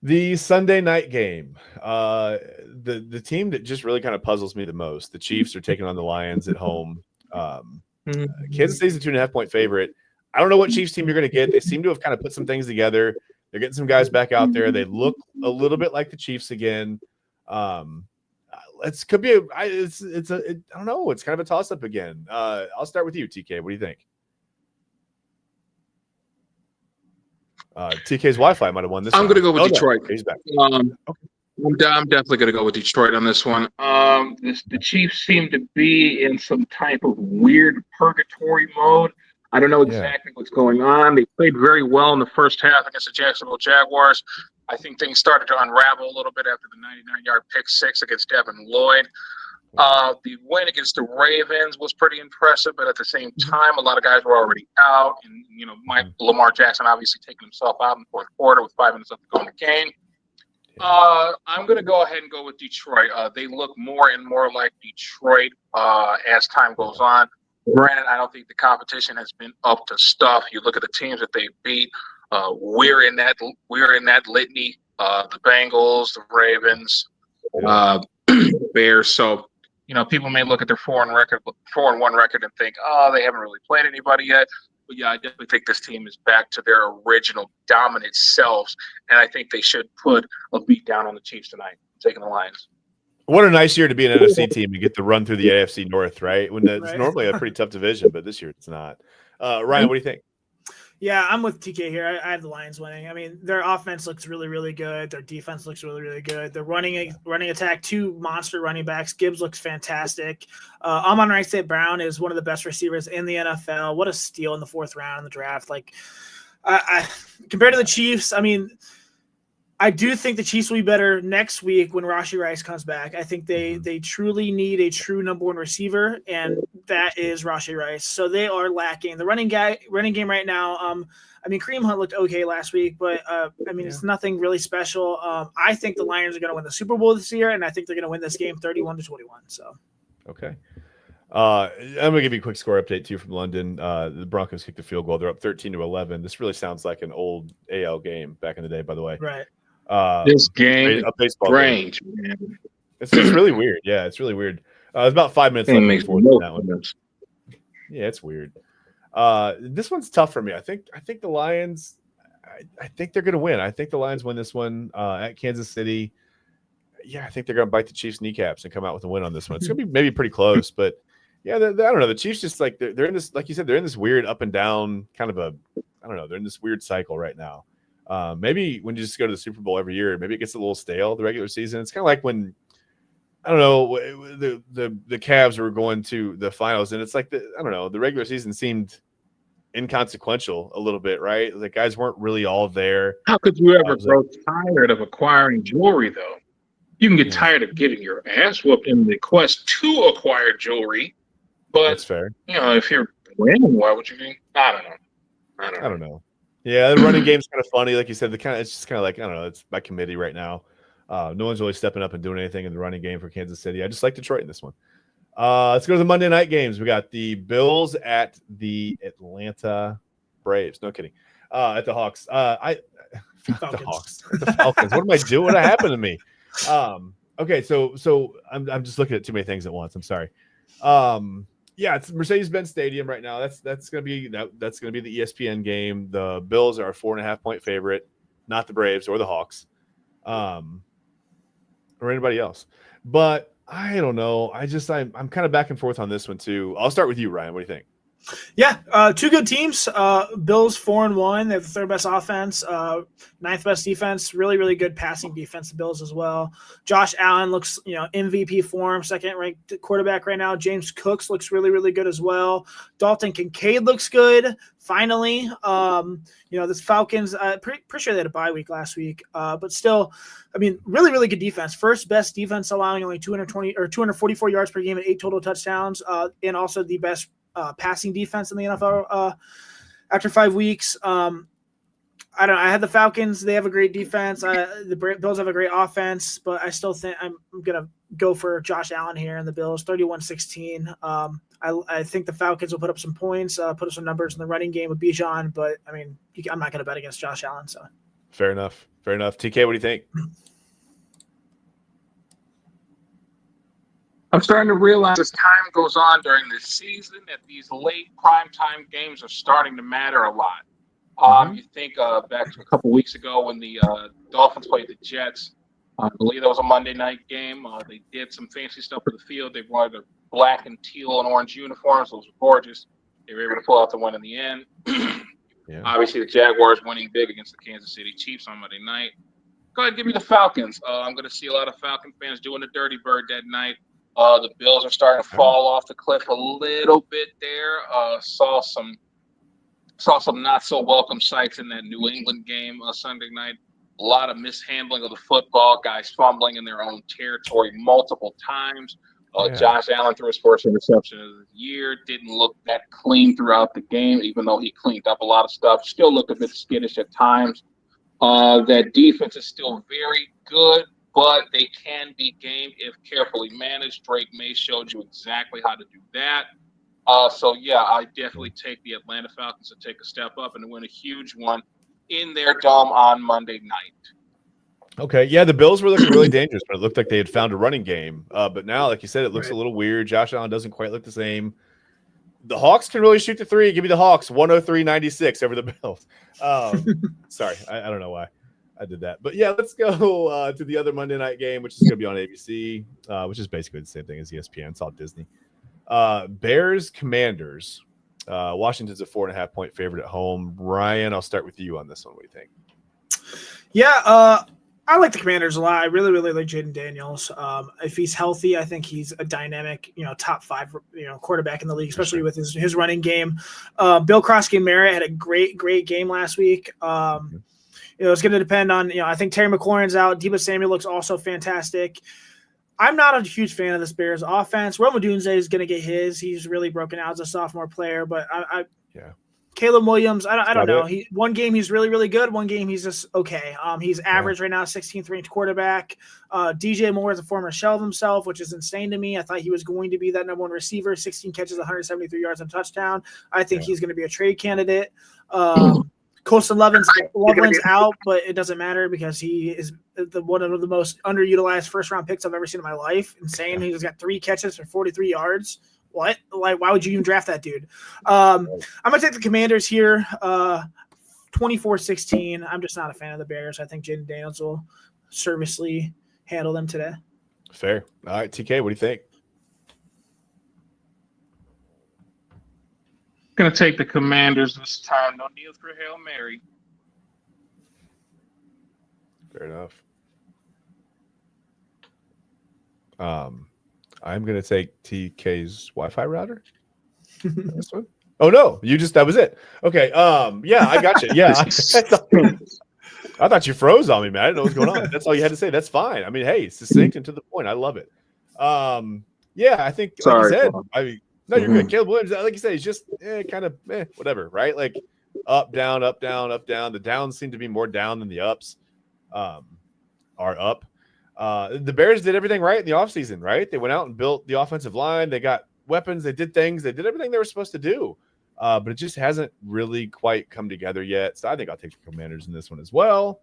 [SPEAKER 1] The Sunday night game, the team that just really kind of puzzles me the most. The Chiefs are taking on the Lions at home. Kansas City's a 2.5-point favorite. I don't know what Chiefs team you're going to get. They seem to have kind of put some things together. They're getting some guys back out there. They look a little bit like the Chiefs again. I don't know. It's kind of a toss up again. I'll start with you, TK. What do you think? TK's Wi-Fi might have won this.
[SPEAKER 3] I'm going to go with Detroit.
[SPEAKER 1] No. He's back.
[SPEAKER 3] I'm definitely going to go with Detroit on this one. The Chiefs seem to be in some type of weird purgatory mode. I don't know exactly what's going on. They played very well in the first half against the Jacksonville Jaguars. I think things started to unravel a little bit after the 99-yard pick six against Devin Lloyd. The win against the Ravens was pretty impressive, but at the same time, a lot of guys were already out. And, Lamar Jackson obviously taking himself out in the fourth quarter with 5 minutes left to go in the game. I'm going to go ahead and go with Detroit. They look more and more like Detroit as time goes on. Granted, I don't think the competition has been up to stuff. You look at the teams that they beat. We're in that litany. The Bengals, the Ravens. Bears. So, people may look at their 4-1 record and think, oh, they haven't really played anybody yet. But yeah, I definitely think this team is back to their original dominant selves, and I think they should put a beat down on the Chiefs tonight, taking the Lions.
[SPEAKER 1] What a nice year to be an NFC team and get to run through the AFC North, right? When it's normally a pretty tough division, but this year it's not. Ryan, what do you think?
[SPEAKER 2] Yeah, I'm with TK here. I have the Lions winning. I mean, their offense looks really, really good. Their defense looks really, really good. Their running attack, 2 monster running backs. Gibbs looks fantastic. Amon-Ra St. Brown is one of the best receivers in the NFL. What a steal in the 4th round in the draft. Like, I compared to the Chiefs, I mean, I do think the Chiefs will be better next week when Rashee Rice comes back. I think they truly need a true number 1 receiver, and that is Rashee Rice. So they are lacking the running game right now. I mean, Kareem Hunt looked okay last week, but it's nothing really special. I think the Lions are going to win the Super Bowl this year, and I think they're going to win this game 31-21. So,
[SPEAKER 1] okay. I'm going to give you a quick score update too from London. The Broncos kicked the field goal. They're up 13-11. This really sounds like an old AL game back in the day, by the way.
[SPEAKER 2] Right.
[SPEAKER 3] This game
[SPEAKER 1] a baseball
[SPEAKER 3] strange,
[SPEAKER 1] game.
[SPEAKER 3] Man.
[SPEAKER 1] It's just really weird. Yeah, it's really weird. There's about 5 minutes left before that one. Yeah, it's weird. This one's tough for me. I think the Lions. I think they're going to win. I think the Lions win this one at Kansas City. Yeah, I think they're going to bite the Chiefs' kneecaps and come out with a win on this one. It's going to be maybe pretty close, but yeah, I don't know. The Chiefs just like they're in this, like you said, they're in this weird up and down kind of I don't know. They're in this weird cycle right now. Maybe when you just go to the Super Bowl every year, maybe it gets a little stale, the regular season. It's kind of like when, I don't know, the Cavs were going to the finals, and it's like, I don't know, the regular season seemed inconsequential a little bit, right? The guys weren't really all there.
[SPEAKER 3] How could you ever grow tired of acquiring jewelry, though? You can get tired of getting your ass whooped in the quest to acquire jewelry, but
[SPEAKER 1] that's fair.
[SPEAKER 3] If you're winning, why would you be? I don't know.
[SPEAKER 1] Yeah, the running game's kind of funny, like you said. It's just kind of like, I don't know. It's by committee right now. No one's really stepping up and doing anything in the running game for Kansas City. I just like Detroit in this one. Let's go to the Monday night games. We got the Bills at the Atlanta Braves. No kidding. At the Hawks. The Falcons. What am I doing? What happened to me? Okay, so I'm just looking at too many things at once. I'm sorry. Yeah, it's Mercedes-Benz Stadium right now. That's gonna be the ESPN game. The Bills are a 4.5-point favorite, not the Braves or the Hawks, or anybody else. But I don't know. I'm kind of back and forth on this one too. I'll start with you, Ryan. What do you think?
[SPEAKER 2] Yeah, 2 good teams. Bills 4-1. They have the 3rd best offense, 9th best defense. Really, really good passing defense. The Bills as well. Josh Allen looks, MVP form, 2nd-ranked quarterback right now. James Cooks looks really, really good as well. Dalton Kincaid looks good. Finally, this Falcons. Pretty sure they had a bye week last week, but still, I mean, really, really good defense. 1st best defense, allowing only 244 yards per game and 8 total touchdowns, and also the best passing defense in the NFL after 5 weeks. I had the Falcons. They have a great defense. The Bills have a great offense, but I still think I'm going to go for Josh Allen here in the Bills, 31-16. I think the Falcons will put up some points, put up some numbers in the running game with Bijan, but I mean, I'm not going to bet against Josh Allen. So
[SPEAKER 1] fair enough. TK, what do you think?
[SPEAKER 3] I'm starting to realize as time goes on during this season that these late primetime games are starting to matter a lot. You think back to a couple weeks ago when the Dolphins played the Jets. I believe that was a Monday night game. They did some fancy stuff for the field. They wore their black and teal and orange uniforms. Those were gorgeous. They were able to pull out the win in the end. Obviously, the Jaguars winning big against the Kansas City Chiefs on Monday night. Go ahead and give me the Falcons. I'm going to see a lot of Falcon fans doing the dirty bird that night. The Bills are starting to fall off the cliff a little bit there. Saw some not so welcome sights in that New England game Sunday night. A lot of mishandling of the football, guys fumbling in their own territory multiple times. Josh Allen threw his 1st interception of the year. Didn't look that clean throughout the game, even though he cleaned up a lot of stuff. Still looked a bit skittish at times. That defense is still very good, but they can be gamed if carefully managed. Drake May showed you exactly how to do that. I definitely take the Atlanta Falcons to take a step up and to win a huge one in their dome on Monday night.
[SPEAKER 1] Okay, yeah, the Bills were looking really dangerous, but it looked like they had found a running game. But now, like you said, it looks a little weird. Josh Allen doesn't quite look the same. The Hawks can really shoot the three. Give me the Hawks 103-96 over the Bills. Sorry, I don't know why I did that. But yeah, let's go to the other Monday night game, which is going to be on ABC, which is basically the same thing as ESPN. It's all Disney. Bears Commanders. Washington's a 4.5-point favorite at home. Ryan, I'll start with you on this one. What do you think?
[SPEAKER 2] Yeah, I like the Commanders a lot. I really, really like Jaden Daniels. If he's healthy, I think he's a dynamic, top 5, quarterback in the league, especially with his running game. Bill Krosky-Merritt had a great game last week. It's going to depend on, I think Terry McLaurin's out. Deebo Samuel looks also fantastic. I'm not a huge fan of this Bears offense. Rome Odunze is going to get his. He's really broken out as a sophomore player, but Caleb Williams, I don't know. One game he's really, really good. One game he's just okay. He's average right now, 16th ranked quarterback. DJ Moore is a former shell of himself, which is insane to me. I thought he was going to be that number 1 receiver, 16 catches, 173 yards and touchdown. I think he's going to be a trade candidate. Colston Loveland's out, but it doesn't matter because he is one of the most underutilized first-round picks I've ever seen in my life. Insane. He's got 3 catches for 43 yards. What? Like, why would you even draft that dude? I'm going to take the Commanders here, 24-16. I'm just not a fan of the Bears. I think Jaden Daniels will serviceably handle them today.
[SPEAKER 1] Fair. All right, TK, what do you think?
[SPEAKER 3] Going to take the Commanders this time. No need for Hail Mary.
[SPEAKER 1] Fair enough. I'm going to take TK's Wi-Fi router. This one? Oh, no. That was it. Okay. Yeah, I got you. Yeah. I thought you froze on me, man. I didn't know what was going on. That's all you had to say. That's fine. I mean, hey, succinct and to the point. I love it. Yeah, I think, like you said, no, you're good. Caleb Williams, like you say, he's just kind of whatever, right? Like up, down, up, down, up, down. The downs seem to be more down than the ups are up. The Bears did everything right in the offseason, right? They went out and built the offensive line. They got weapons. They did things. They did everything they were supposed to do. But it just hasn't really quite come together yet. So I think I'll take the Commanders in this one as well.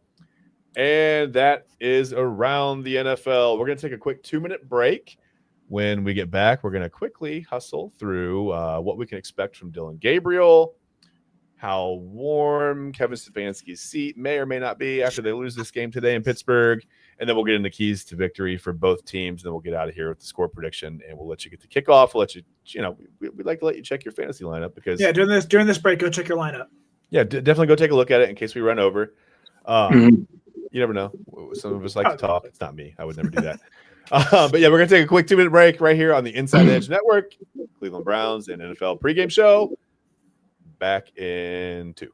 [SPEAKER 1] And that is around the NFL. We're going to take a quick 2-minute break. When we get back, we're going to quickly hustle through what we can expect from Dylan Gabriel, how warm Kevin Stefanski's seat may or may not be after they lose this game today in Pittsburgh, and then we'll get into keys to victory for both teams, and then we'll get out of here with the score prediction, and we'll let you get the kickoff. We'll let you, we'd like to let you check your fantasy lineup because
[SPEAKER 2] during this break, go check your lineup.
[SPEAKER 1] Yeah, definitely go take a look at it in case we run over. You never know. Some of us like to talk. It's not me. I would never do that. But yeah, we're going to take a quick 2-minute break right here on the Inside Edge Network, Cleveland Browns and NFL pregame show. Back in 2.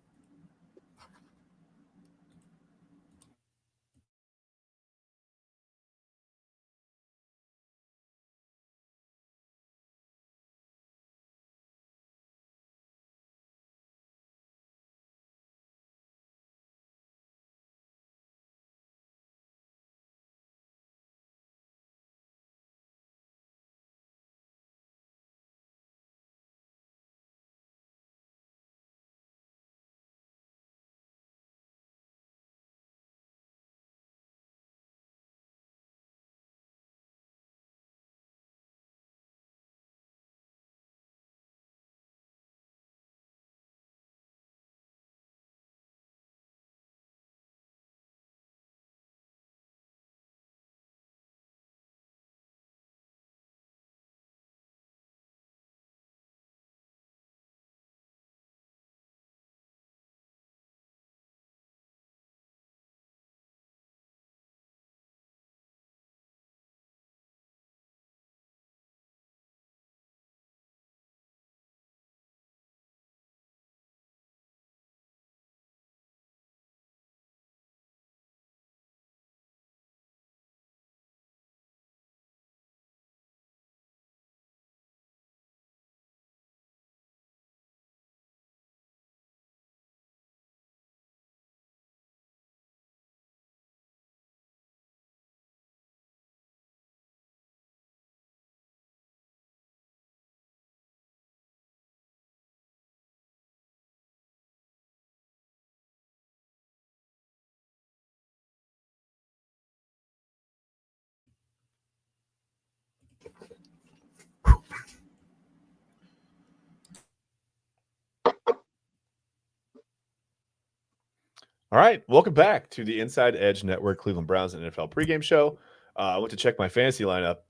[SPEAKER 1] All right, welcome back to the Inside Edge Network Cleveland Browns and NFL pregame show. I went to check my fantasy lineup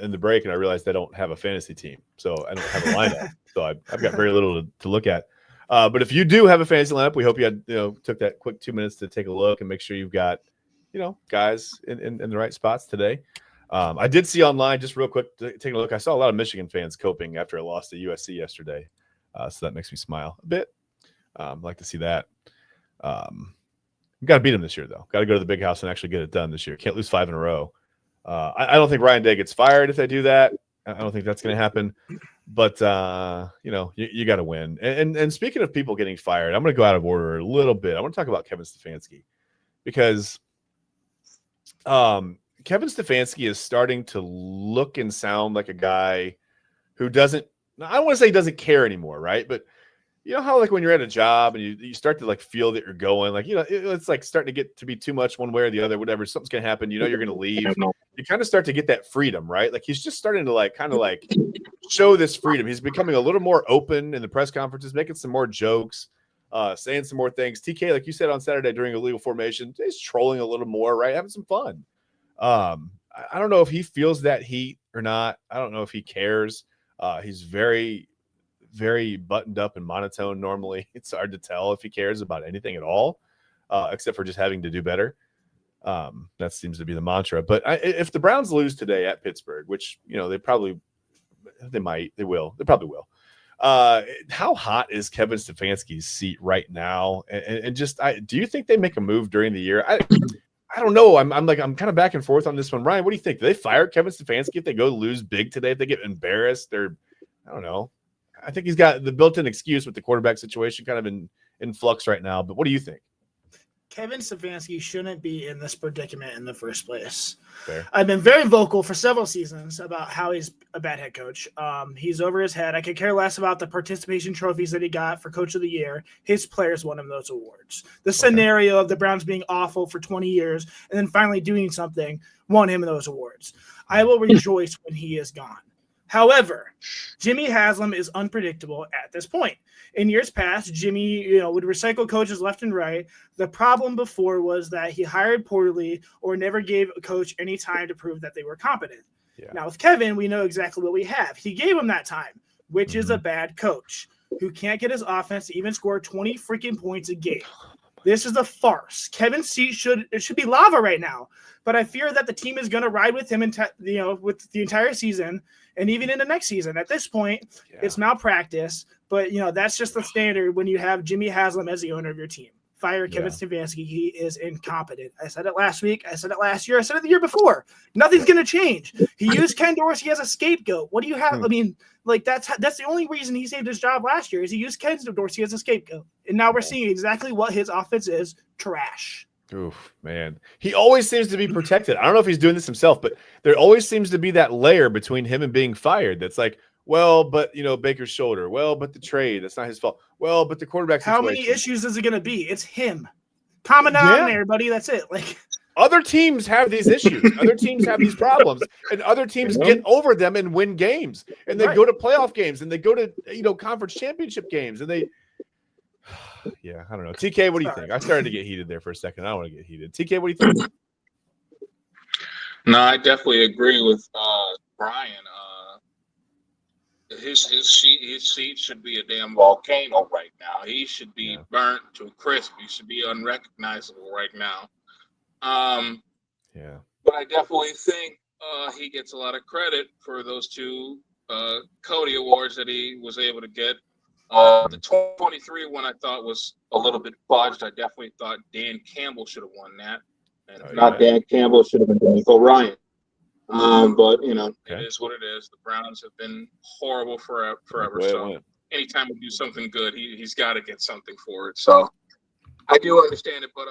[SPEAKER 1] in the break, and I realized I don't have a fantasy team, so I don't have a lineup. So I've got very little to look at. But if you do have a fantasy lineup, we hope you had took that quick 2 minutes to take a look and make sure you've got guys in the right spots today. I did see online, just real quick, taking a look. I saw a lot of Michigan fans coping after a loss to USC yesterday, so that makes me smile a bit. I'd like to see that. Got to beat them this year, though. Got to go to the big house and actually get it done this year. Can't lose 5 in a row. I don't think Ryan Day gets fired if they do that. I don't think that's going to happen. But you got to win. And speaking of people getting fired, I'm going to go out of order a little bit. I want to talk about Kevin Stefanski because Kevin Stefanski is starting to look and sound like a guy who doesn't. I don't want to say he doesn't care anymore, right? But you know how, like, when you're at a job and you start to, like, feel that you're going, like, it's like starting to get to be too much one way or the other, whatever. Something's going to happen. You're going to leave. You kind of start to get that freedom, right? Like, he's just starting to, kind of show this freedom. He's becoming a little more open in the press conferences, making some more jokes, saying some more things. TK, like you said on Saturday during illegal formation, he's trolling a little more, right? Having some fun. I don't know if he feels that heat or not. I don't know if he cares. He's very buttoned up and monotone normally. It's hard to tell if he cares about anything at all, except for just having to do better. That seems to be the mantra. But if the Browns lose today at Pittsburgh, which they probably will. How hot is Kevin Stefanski's seat right now? And just do you think they make a move during the year? I don't know. I'm kind of back and forth on this one. Ryan, what do you think? Do they fire Kevin Stefanski if they go lose big today? If they get embarrassed, I don't know. I think he's got the built-in excuse with the quarterback situation kind of in flux right now. But what do you think?
[SPEAKER 2] Kevin Stefanski shouldn't be in this predicament in the first place.
[SPEAKER 1] Fair.
[SPEAKER 2] I've been very vocal for several seasons about how he's a bad head coach. He's over his head. I could care less about the participation trophies that he got for Coach of the Year. His players won him those awards. The scenario of the Browns being awful for 20 years and then finally doing something won him those awards. I will rejoice when he is gone. However, Jimmy Haslam is unpredictable at this point. In years past, Jimmy, would recycle coaches left and right. The problem before was that he hired poorly or never gave a coach any time to prove that they were competent. Yeah. Now with Kevin, we know exactly what we have. He gave him that time, which is a bad coach who can't get his offense to even score 20 freaking points a game. This is a farce. Kevin's seat should be lava right now, but I fear that the team is going to ride with him with the entire season and even in the next season. At this point, It's malpractice, but that's just the standard when you have Jimmy Haslam as the owner of your team. Fire Kevin Stefanski. He is incompetent. I said it last week. I said it last year. I said it the year before. Nothing's going to change. He used Ken Dorsey as a scapegoat. What do you have? I mean, that's the only reason he saved his job last year is he used Ken Dorsey as a scapegoat. And now we're seeing exactly what his offense is. Trash.
[SPEAKER 1] Oof, man. He always seems to be protected. I don't know if he's doing this himself, but there always seems to be that layer between him and being fired. That's like, well, but Baker's shoulder. Well, but the trade, that's not his fault. Well, but the quarterback situation.
[SPEAKER 2] How many issues is it going to be? It's him. Common denominator, buddy. That's it.
[SPEAKER 1] Other teams have these issues. Other teams have these problems, and other teams get over them and win games. And they go to playoff games, and they go to conference championship games, and they. Yeah, I don't know. TK, what do you think? I started to get heated there for a second. I don't want to get heated. TK, what do you think?
[SPEAKER 3] No, I definitely agree with Brian. His seat should be a damn volcano right now. He should be burnt to a crisp. He should be unrecognizable right now. But I definitely think he gets a lot of credit for those two Cody Awards that he was able to get. The 2023 one I thought was a little bit fudged. I definitely thought Dan Campbell should have won that. And if not Dan Campbell, it should have been D'Amico Ryan. But it is what it is. The Browns have been horrible forever. So anytime we do something good, he's got to get something for it. So I do understand it. But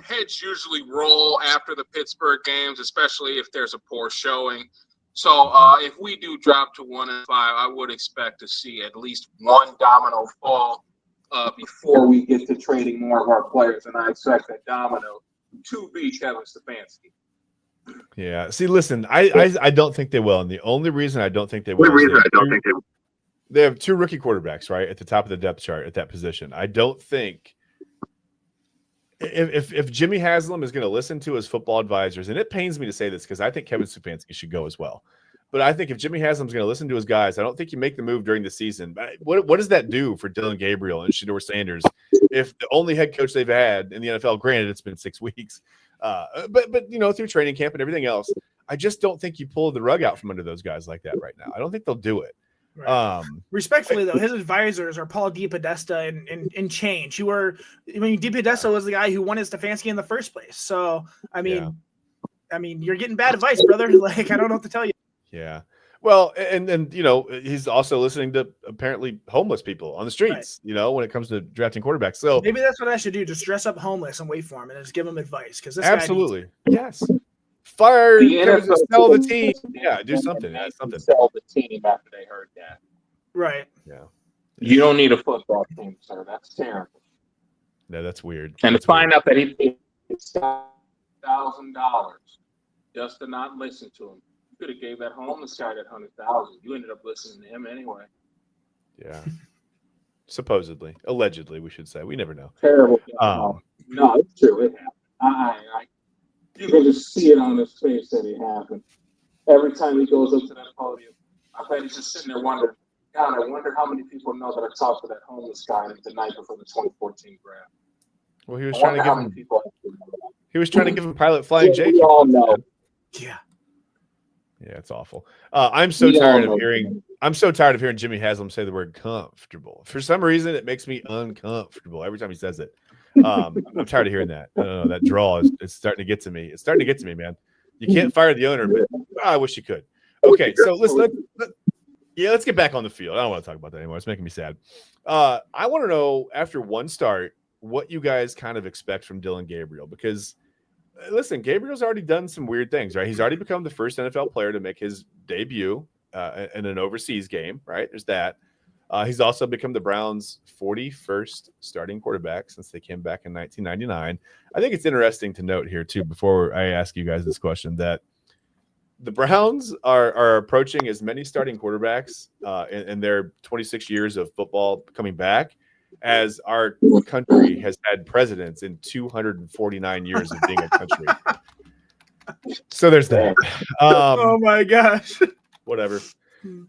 [SPEAKER 3] heads usually roll after the Pittsburgh games, especially if there's a poor showing. So if we do drop to 1-5, I would expect to see at least one domino fall before we get to trading more of our players, and I expect that domino to be Kevin Stefanski.
[SPEAKER 1] Yeah. See, listen, I don't think they will, and the only reason I don't think they will they have two rookie quarterbacks right at the top of the depth chart at that position. I don't think if Jimmy Haslam is going to listen to his football advisors, and it pains me to say this because I think Kevin Stefanski should go as well. But I think if Jimmy Haslam's going to listen to his guys, I don't think you make the move during the season. What does that do for Dylan Gabriel and Shedeur Sanders if the only head coach they've had in the NFL, granted it's been 6 weeks, but through training camp and everything else, I just don't think you pull the rug out from under those guys like that right now. I don't think they'll do it.
[SPEAKER 2] Right. Respectfully, though, his advisors are Paul DePodesta and Change, who were. I mean, DePodesta was the guy who wanted Stefanski in the first place. So, I mean, you're getting bad advice, brother. Like, I don't know what to tell you.
[SPEAKER 1] Yeah. Well, and he's also listening to apparently homeless people on the streets. Right. When it comes to drafting quarterbacks. So
[SPEAKER 2] maybe that's what I should do: just dress up homeless and wait for him and just give him advice. Because this
[SPEAKER 1] absolutely, yes. Fire, sell the team. Yeah, do something. Yeah, something.
[SPEAKER 4] Sell the team after they heard that.
[SPEAKER 2] Right.
[SPEAKER 1] Yeah.
[SPEAKER 4] You don't need a football team, sir. That's terrible.
[SPEAKER 1] No, that's weird.
[SPEAKER 4] And to find out that he paid $1,000 just to not listen to him. You could have gave that homeless guy that $100,000. You ended up listening to him anyway.
[SPEAKER 1] Yeah. Supposedly, allegedly, we should say. We never know.
[SPEAKER 4] Terrible. No, it's true. It happened. You can just see it on his face that it happened. Every time he goes up to that podium, I bet he's just sitting there wondering, God, I wonder how many people know that I talked to that homeless guy the night before the 2014 draft.
[SPEAKER 1] Well, he was trying to give him. He was trying to give him Pilot Flying J.
[SPEAKER 4] We all know.
[SPEAKER 2] Yeah.
[SPEAKER 1] Yeah, it's awful. I'm so tired of hearing Jimmy Haslam say the word comfortable. For some reason, it makes me uncomfortable every time he says it. I'm tired of hearing that. I don't know, that draw is starting to get to me. It's starting to get to me, man. You can't fire the owner, but I wish you could. Okay, so let's get back on the field. I don't want to talk about that anymore. It's making me sad. I want to know, after one start, what you guys kind of expect from Dylan Gabriel, because listen, Gabriel's already done some weird things, right? He's already become the first NFL player to make his debut in an overseas game, right? There's that. He's also become the Browns' 41st starting quarterback since they came back in 1999. I think it's interesting to note here, too, before I ask you guys this question, that the Browns are approaching as many starting quarterbacks in their 26 years of football coming back as our country has had presidents in 249 years of being a country. So there's that.
[SPEAKER 2] Oh, my gosh.
[SPEAKER 1] Whatever.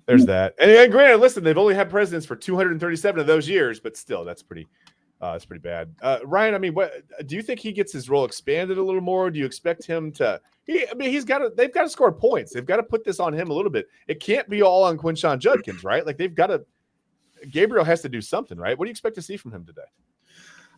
[SPEAKER 1] There's that. And granted, listen, they've only had presidents for 237 of those years, but still, that's pretty bad. Ryan, I mean, what do you think he gets his role expanded a little more? Do you expect him to? They've got to score points. They've got to put this on him a little bit. It can't be all on Quinshon Judkins, right? Like Gabriel has to do something, right? What do you expect to see from him today?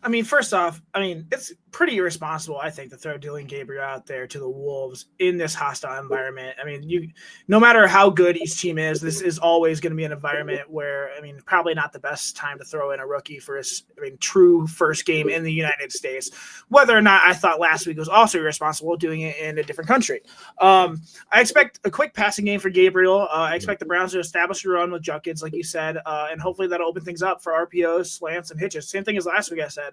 [SPEAKER 2] I mean, first off, it's pretty irresponsible, I think, to throw Dylan Gabriel out there to the Wolves in this hostile environment. I mean, no matter how good each team is, this is always going to be an environment where, probably not the best time to throw in a rookie for his, true first game in the United States. Whether or not I thought last week was also irresponsible doing it in a different country. I expect a quick passing game for Gabriel. I expect the Browns to establish a run with Judkins, like you said, and hopefully that'll open things up for RPOs, slants, and hitches. Same thing as last week I said.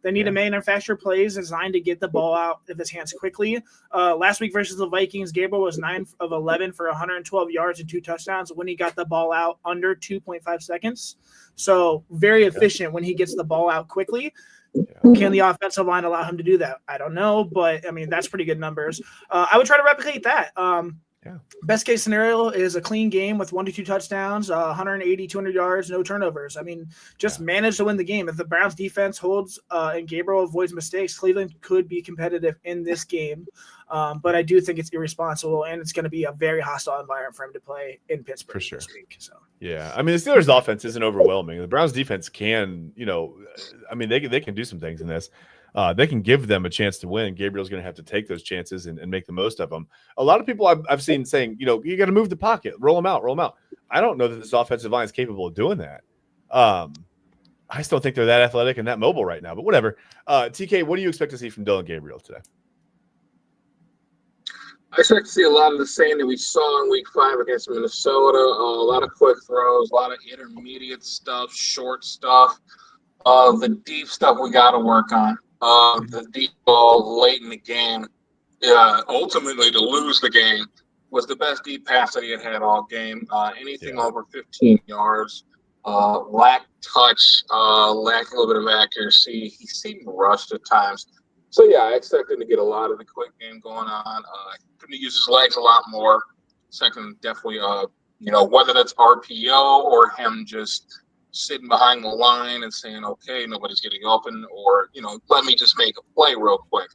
[SPEAKER 2] They need to manufacture plays designed to get the ball out of his hands quickly. Last week versus the Vikings, Gabriel was 9 of 11 for 112 yards and 2 touchdowns when he got the ball out under 2.5 seconds. So very efficient when he gets the ball out quickly. Can the offensive line allow him to do that? I don't know, but that's pretty good numbers. I would try to replicate that. Best case scenario is a clean game with 1 to 2 touchdowns, 180, 200 yards, no turnovers. Manage to win the game. If the Browns defense holds and Gabriel avoids mistakes, Cleveland could be competitive in this game. But I do think it's irresponsible, and it's going to be a very hostile environment for him to play in Pittsburgh this week. So. Yeah,
[SPEAKER 1] the Steelers' offense isn't overwhelming. The Browns' defense can, they can do some things in this. They can give them a chance to win. Gabriel's going to have to take those chances and make the most of them. A lot of people I've seen saying, you got to move the pocket, roll them out. I don't know that this offensive line is capable of doing that. I just don't think they're that athletic and that mobile right now, but whatever. TK, what do you expect to see from Dylan Gabriel today?
[SPEAKER 3] I expect to see a lot of the same that we saw in Week 5 against Minnesota. A lot of quick throws, a lot of intermediate stuff, short stuff. The deep stuff we got to work on. The deep ball late in the game, ultimately to lose the game, was the best deep pass that he had all game. Anything over 15 yards lacked touch, lacked a little bit of accuracy. He seemed rushed at times. So, yeah, I expect him to get a lot of the quick game going on. Him to use his legs a lot more. Second, definitely, whether that's RPO or him just sitting behind the line and saying, okay, nobody's getting open, or, let me just make a play real quick.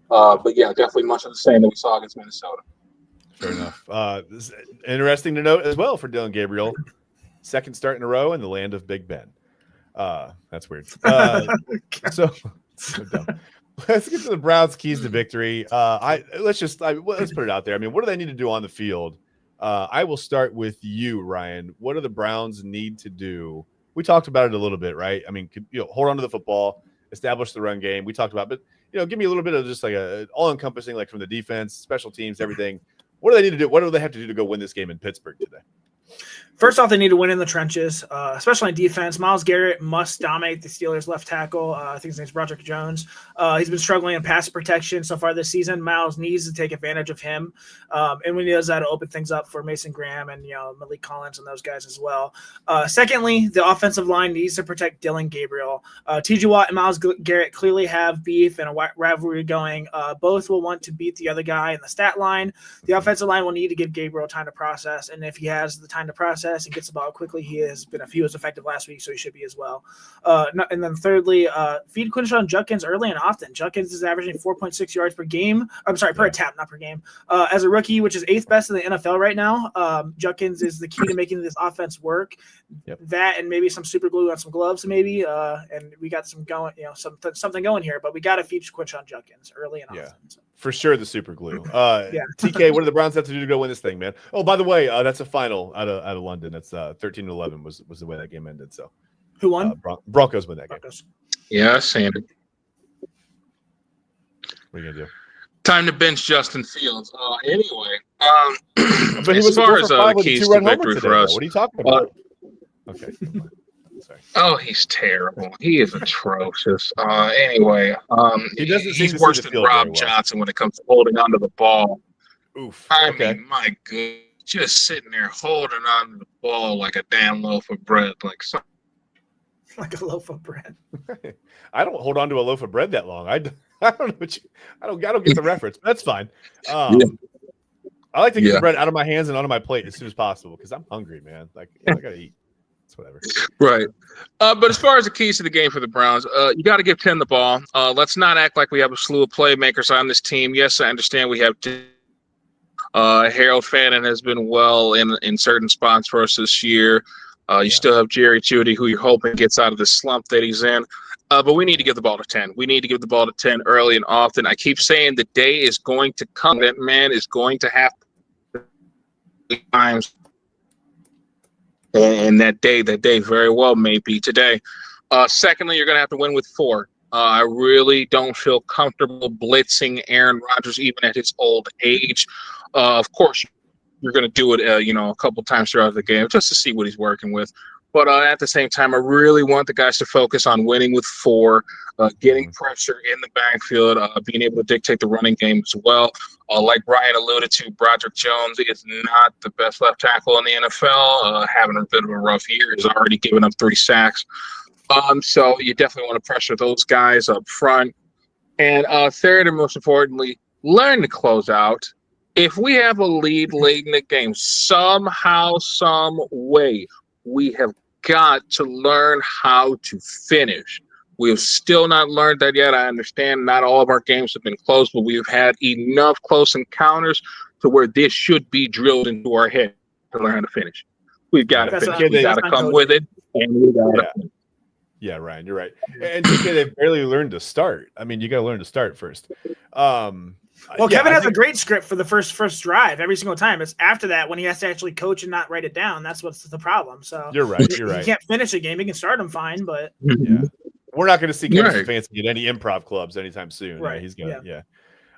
[SPEAKER 3] But, yeah, definitely much of the same that we saw against Minnesota.
[SPEAKER 1] Fair enough. This is interesting to note as well for Dylan Gabriel. Second start in a row in the land of Big Ben. That's weird. So dumb. Let's get to the Browns' keys to victory. Let's put it out there. I mean, what do they need to do on the field? I will start with you, Ryan. What do the Browns need to do? We talked about it a little bit, right? I mean, hold on to the football, establish the run game. We talked about, but give me a little bit of just like a all-encompassing, like from the defense, special teams, everything. What do they need to do? What do they have to do to go win this game in Pittsburgh today?
[SPEAKER 2] First off, they need to win in the trenches, especially on defense. Myles Garrett must dominate the Steelers' left tackle. I think his name's Broderick Jones. He's been struggling in pass protection so far this season. Myles needs to take advantage of him. And when he does that, it'll open things up for Mason Graham and Malik Collins and those guys as well. Secondly, the offensive line needs to protect Dylan Gabriel. T.J. Watt and Myles Garrett clearly have beef and a rivalry going. Both will want to beat the other guy in the stat line. The offensive line will need to give Gabriel time to process, and if he has the time to process and gets the ball quickly, he was effective last week, so he should be as well. And then thirdly, feed Quinshon Judkins early and often. Judkins is averaging 4.6 yards per game. I'm sorry, per attempt, not per game. As a rookie, which is 8th best in the NFL right now, Judkins is the key to making this offense work. Yep. That and maybe some super glue on some gloves, maybe. And we got some going, something going here. But we got to feed Quinshon Judkins early and often. So.
[SPEAKER 1] For sure, the super glue. TK, what do the Browns have to do to go win this thing, man? Oh, by the way, that's a final out of London. That's 13-11 was the way that game ended. So,
[SPEAKER 2] who won?
[SPEAKER 1] Broncos win that game.
[SPEAKER 3] Yeah, Sandy.
[SPEAKER 1] What are you gonna do?
[SPEAKER 3] Time to bench Justin Fields. Anyway,
[SPEAKER 1] but
[SPEAKER 3] as far as the keys to victory for us,
[SPEAKER 1] what are you talking about? Okay. Sorry.
[SPEAKER 3] Oh, he's terrible. He is atrocious. Anyway, he's worse than Rob Johnson when it comes to holding onto the ball.
[SPEAKER 1] Oof.
[SPEAKER 3] I mean, my good, just sitting there holding onto the ball like a damn loaf of bread, like
[SPEAKER 2] a loaf of bread.
[SPEAKER 1] I don't hold on to a loaf of bread that long. I don't know what I don't get the reference. But that's fine. I like to get the bread out of my hands and onto my plate as soon as possible because I'm hungry, man. Like I gotta eat. It's whatever.
[SPEAKER 3] Right. But as far as the keys to the game for the Browns, you got to give 10 the ball. Let's not act like we have a slew of playmakers on this team. Yes, I understand we have Harold Fannin has been well in certain spots for us this year. You still have Jerry Jeudy, who you're hoping gets out of the slump that he's in. But we need to give the ball to 10. We need to give the ball to 10 early and often. I keep saying the day is going to come. That man is going to have times. And that day very well may be today. Secondly, you're going to have to win with 4. I really don't feel comfortable blitzing Aaron Rodgers even at his old age. Of course, you're going to do it, a couple times throughout the game just to see what he's working with. But at the same time, I really want the guys to focus on winning with 4, getting pressure in the backfield, being able to dictate the running game as well. Like Brian alluded to, Broderick Jones is not the best left tackle in the NFL, having a bit of a rough year. He's already given up 3 sacks. So you definitely want to pressure those guys up front. And third and most importantly, learn to close out. If we have a lead late in the game, somehow, some way, we have got to learn how to finish. We have still not learned that yet. I understand not all of our games have been close, but we've had enough close encounters to where this should be drilled into our head to learn how to finish. We've got to finish. We've got to come with it, and we got to finish.
[SPEAKER 1] Yeah, Ryan, you're right. And TK, they've barely learned to start. I mean, you got to learn to start first.
[SPEAKER 2] Kevin has a great script for the first drive every single time. It's after that when he has to actually coach and not write it down. That's what's the problem. So
[SPEAKER 1] you're right. You're right.
[SPEAKER 2] He can't finish a game. He can start them fine, but
[SPEAKER 1] we're not going to see Kevin Stefanski at any improv clubs anytime soon.
[SPEAKER 2] Right.
[SPEAKER 1] He's going to,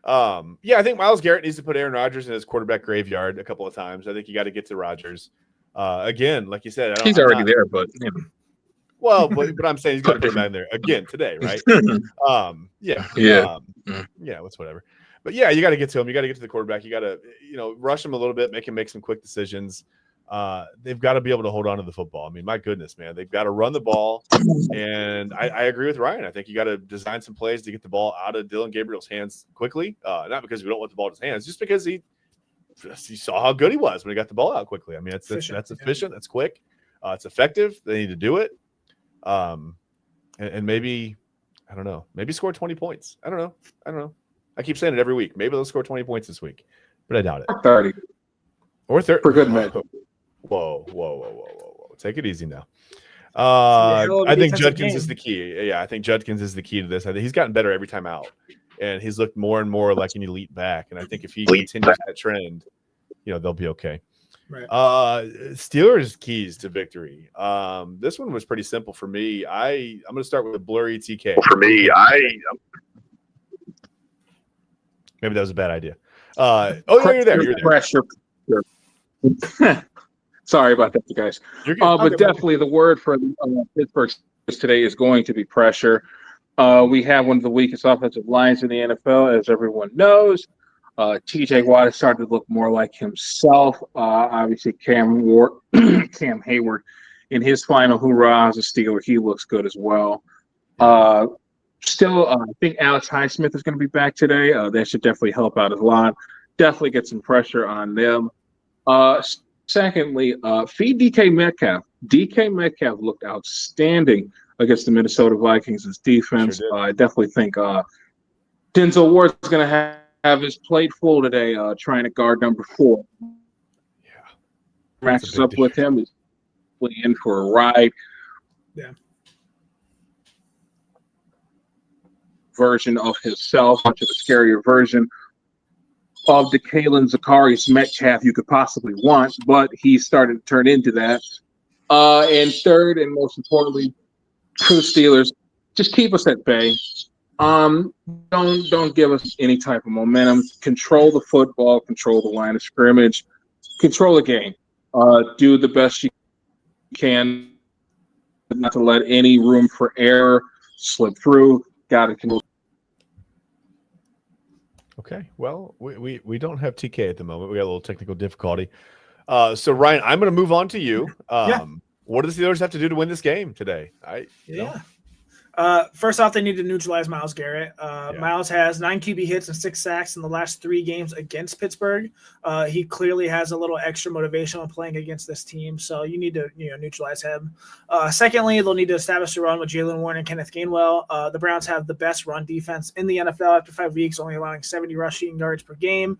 [SPEAKER 1] I think Myles Garrett needs to put Aaron Rodgers in his quarterback graveyard a couple of times. I think you got to get to Rodgers. Again, like you said,
[SPEAKER 3] he's already there, but
[SPEAKER 1] well, but I'm saying he's going to put him in there again today, right? It's whatever. But yeah, you got to get to him. You got to get to the quarterback. You got to, rush him a little bit, make him make some quick decisions. they've got to be able to hold on to the football. I mean, my goodness, man, they've got to run the ball. And I agree with Ryan. I think you got to design some plays to get the ball out of Dylan Gabriel's hands quickly. Not because we don't want the ball in his hands, just because he saw how good he was when he got the ball out quickly. I mean, that's efficient. That's quick. It's effective. They need to do it. And maybe, I don't know, maybe score 20 points. I don't know. I keep saying it every week. Maybe they'll score 20 points this week, but I doubt it.
[SPEAKER 4] 30.
[SPEAKER 1] Or 30.
[SPEAKER 4] For good measure.
[SPEAKER 1] Whoa. Take it easy now. I think Judkins is the key. Yeah, I think Judkins is the key to this. I think he's gotten better every time out, and he's looked more and more like an elite back. And I think if he continues that trend, they'll be okay.
[SPEAKER 2] Right.
[SPEAKER 1] Steelers keys to victory. This one was pretty simple for me. I'm going to start with a blurry TK.
[SPEAKER 5] For me,
[SPEAKER 1] maybe that was a bad idea. You're there.
[SPEAKER 4] Pressure. Sorry about that, you guys. But definitely the word for Pittsburgh today is going to be pressure. We have one of the weakest offensive lines in the NFL, as everyone knows. TJ Watt has started to look more like himself. Obviously, Cam Hayward, in his final hoorah as a Steeler, he looks good as well. Still, I think Alex Highsmith is going to be back today. That should definitely help out a lot. Definitely get some pressure on them. Secondly, feed DK Metcalf. DK Metcalf looked outstanding against the Minnesota Vikings' defense.
[SPEAKER 1] Sure
[SPEAKER 4] I definitely think Denzel Ward's going to have his plate full today trying to guard number 4.
[SPEAKER 1] Yeah.
[SPEAKER 4] Matches up with him. He's in for a ride.
[SPEAKER 2] Yeah.
[SPEAKER 4] Version of himself, much of a scarier version of the Kalen Zacharias Metcalf you could possibly want, but he's starting to turn into that. And third, and most importantly, for the Steelers, just keep us at bay. Don't give us any type of momentum. Control the football, control the line of scrimmage, control the game. Do the best you can, not to let any room for error slip through. Got to control.
[SPEAKER 1] Okay, well, we don't have TK at the moment. We got a little technical difficulty. So Ryan, I'm going to move on to you. What do the Steelers have to do to win this game today?
[SPEAKER 2] First off, they need to neutralize Myles Garrett. Myles has 9 QB hits and 6 sacks in the last 3 games against Pittsburgh. He clearly has a little extra motivation on playing against this team, so you need to neutralize him. Secondly, they'll need to establish a run with Jalen Warren and Kenneth Gainwell. The Browns have the best run defense in the NFL after 5 weeks, only allowing 70 rushing yards per game.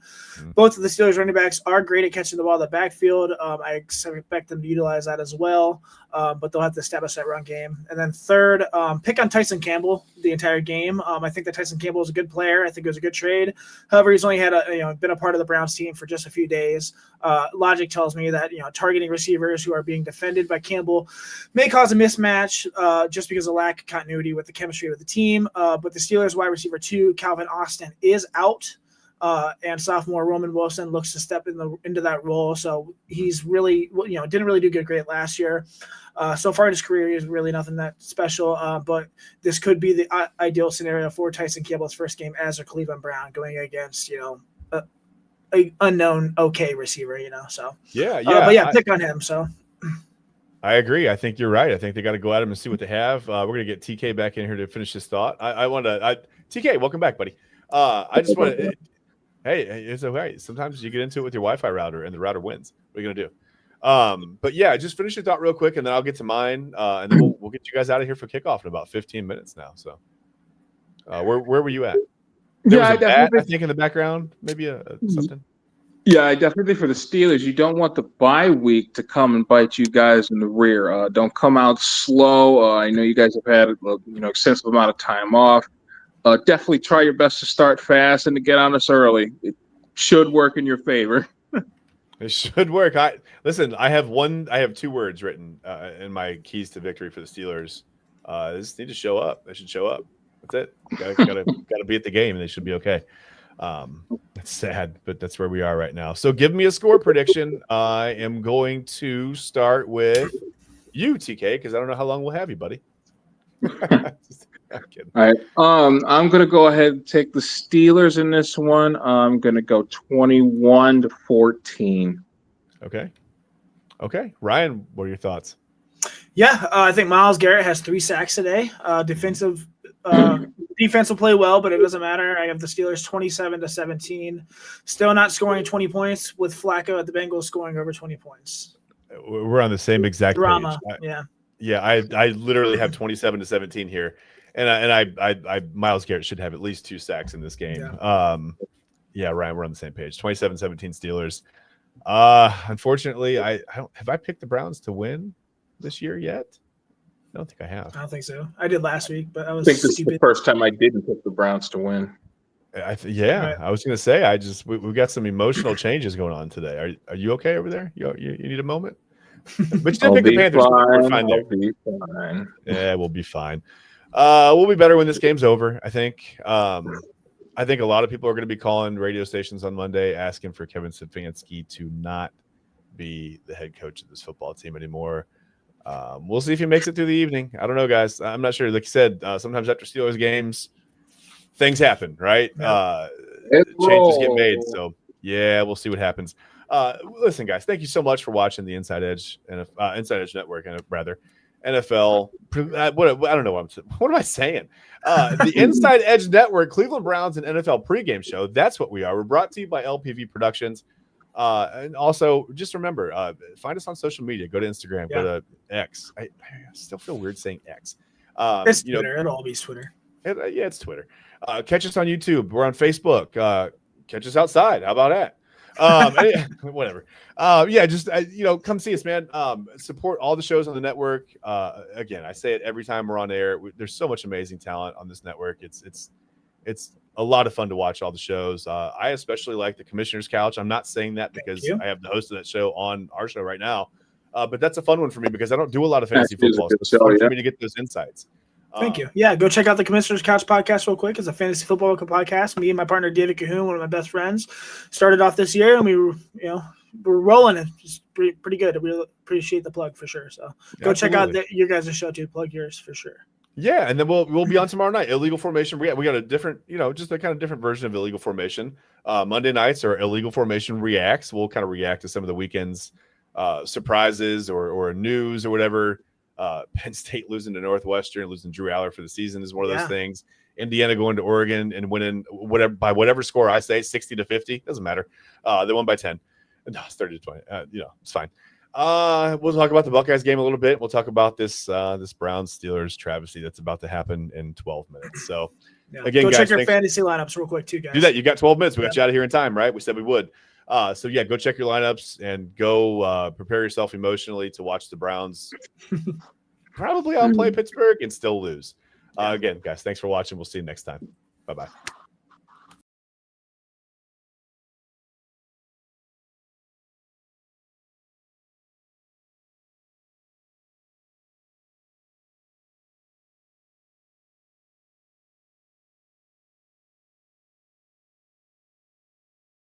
[SPEAKER 2] Both of the Steelers running backs are great at catching the ball in the backfield. I expect them to utilize that as well, but they'll have to establish that run game. And then third, pick on Tyson Campbell the entire game. I think that Tyson Campbell is a good player. I think it was a good trade. However, he's only had been a part of the Browns team for just a few days. Logic tells me that targeting receivers who are being defended by Campbell may cause a mismatch just because of lack of continuity with the chemistry of the team. But the Steelers wide receiver 2, Calvin Austin, is out. And sophomore Roman Wilson looks to step into that role. So he's really, didn't really do great last year. So far in his career, he's really nothing that special. But this could be the ideal scenario for Tyson Campbell's first game as a Cleveland Brown going against, a unknown receiver. So pick on him. So
[SPEAKER 1] I agree. I think you're right. I think they got to go at him and see what they have. We're gonna get TK back in here to finish his thought. TK, welcome back, buddy. I just want to. Hey, it's okay. Sometimes you get into it with your Wi-Fi router and the router wins. What are you going to do? But yeah, just finish your thought real quick and then I'll get to mine. And then we'll get you guys out of here for kickoff in about 15 minutes now. So where were you at? There was a bat, I think, in the background, maybe something.
[SPEAKER 4] Yeah, I definitely think for the Steelers, you don't want the bye week to come and bite you guys in the rear. Don't come out slow. I know you guys have had extensive amount of time off. Definitely try your best to start fast and to get on us early. It should work in your favor.
[SPEAKER 1] It should work. I have 2 words written in my keys to victory for the Steelers. They just need to show up. They should show up. That's it. Gotta be at the game and they should be okay. It's sad, but that's where we are right now. So give me a score prediction. I am going to start with you, TK, because I don't know how long we'll have you, buddy.
[SPEAKER 4] All right. I'm gonna go ahead and take the Steelers in this one. I'm gonna go 21-14.
[SPEAKER 1] Okay. Okay, Ryan, what are your thoughts?
[SPEAKER 2] Yeah, I think Myles Garrett has 3 sacks today. Defense will play well, but it doesn't matter. I have the Steelers 27-17, still not scoring 20 points with Flacco at the Bengals scoring over 20 points.
[SPEAKER 1] We're on the same exact
[SPEAKER 2] Drama,
[SPEAKER 1] page.
[SPEAKER 2] yeah.
[SPEAKER 1] I literally have 27-17 here, and I Myles Garrett should have at least 2 sacks in this game. Yeah, Ryan, we're on the same page. 27-17 Steelers. Unfortunately, I don't have I picked the Browns to win this year yet? I don't think I have.
[SPEAKER 2] I don't think so. I did last week, but I was
[SPEAKER 3] I think this
[SPEAKER 2] stupid.
[SPEAKER 3] is the first time I didn't pick the Browns to win.
[SPEAKER 1] Right. I was going to say we got some emotional changes going on today. Are you okay over there? You need a moment? But you did pick the Panthers. We're fine there.
[SPEAKER 3] I'll be fine.
[SPEAKER 1] Yeah, we'll be fine. We'll be better when this game's over, I think. I think a lot of people are going to be calling radio stations on Monday asking for Kevin Stefanski to not be the head coach of this football team anymore. We'll see if he makes it through the evening. I don't know, guys. I'm not sure. Like you said, sometimes after Steelers games, things happen, right? Changes get made. So, yeah, we'll see what happens. Listen, guys, thank you so much for watching the Inside Edge and Inside Edge Network, and rather NFL. I don't know what am I saying? The Inside Edge Network, Cleveland Browns and NFL pregame show. That's what we are. We're brought to you by LPV Productions. And also, just remember, find us on social media. Go to Instagram. Go to X. I still feel weird saying X.
[SPEAKER 2] It's Twitter. It'll always Twitter.
[SPEAKER 1] It's Twitter. Catch us on YouTube. We're on Facebook. Catch us outside. How about that? Whatever. Just come see us, man. Support all the shows on the network. Again, I say it every time we're on air. There's so much amazing talent on this network. It's a lot of fun to watch all the shows. I especially like the Commissioner's Couch. I'm not saying that because I have the host of that show on our show right now, but that's a fun one for me because I don't do a lot of fantasy football. So it's fun for me to get those insights.
[SPEAKER 2] Thank you. Yeah, go check out the Commissioner's Couch podcast real quick. It's a fantasy football podcast. Me and my partner David Cahoon, one of my best friends, started off this year, and we're rolling it. It's pretty good. We appreciate the plug for sure. So go check out your guys' show too. Plug yours for sure.
[SPEAKER 1] Yeah, and then we'll be on tomorrow night. Illegal Formation. We got a different, just a kind of different version of Illegal Formation. Monday nights are Illegal Formation Reacts. We'll kind of react to some of the weekend's surprises or news or whatever. Penn State losing to Northwestern, losing Drew Aller for the season is one of those things. Indiana going to Oregon and winning whatever score I say, 60-50, doesn't matter. They won by 10. No, it's 30-20. It's fine. We'll talk about the Buckeyes game a little bit. We'll talk about this Browns Steelers travesty that's about to happen in 12 minutes. So again,
[SPEAKER 2] go
[SPEAKER 1] guys,
[SPEAKER 2] check your fantasy lineups real quick too, guys.
[SPEAKER 1] Do that. You got 12 minutes. We got you out of here in time, right? We said we would. Go check your lineups and go prepare yourself emotionally to watch the Browns probably outplay Pittsburgh and still lose. Again, guys, thanks for watching. We'll see you next time. Bye-bye.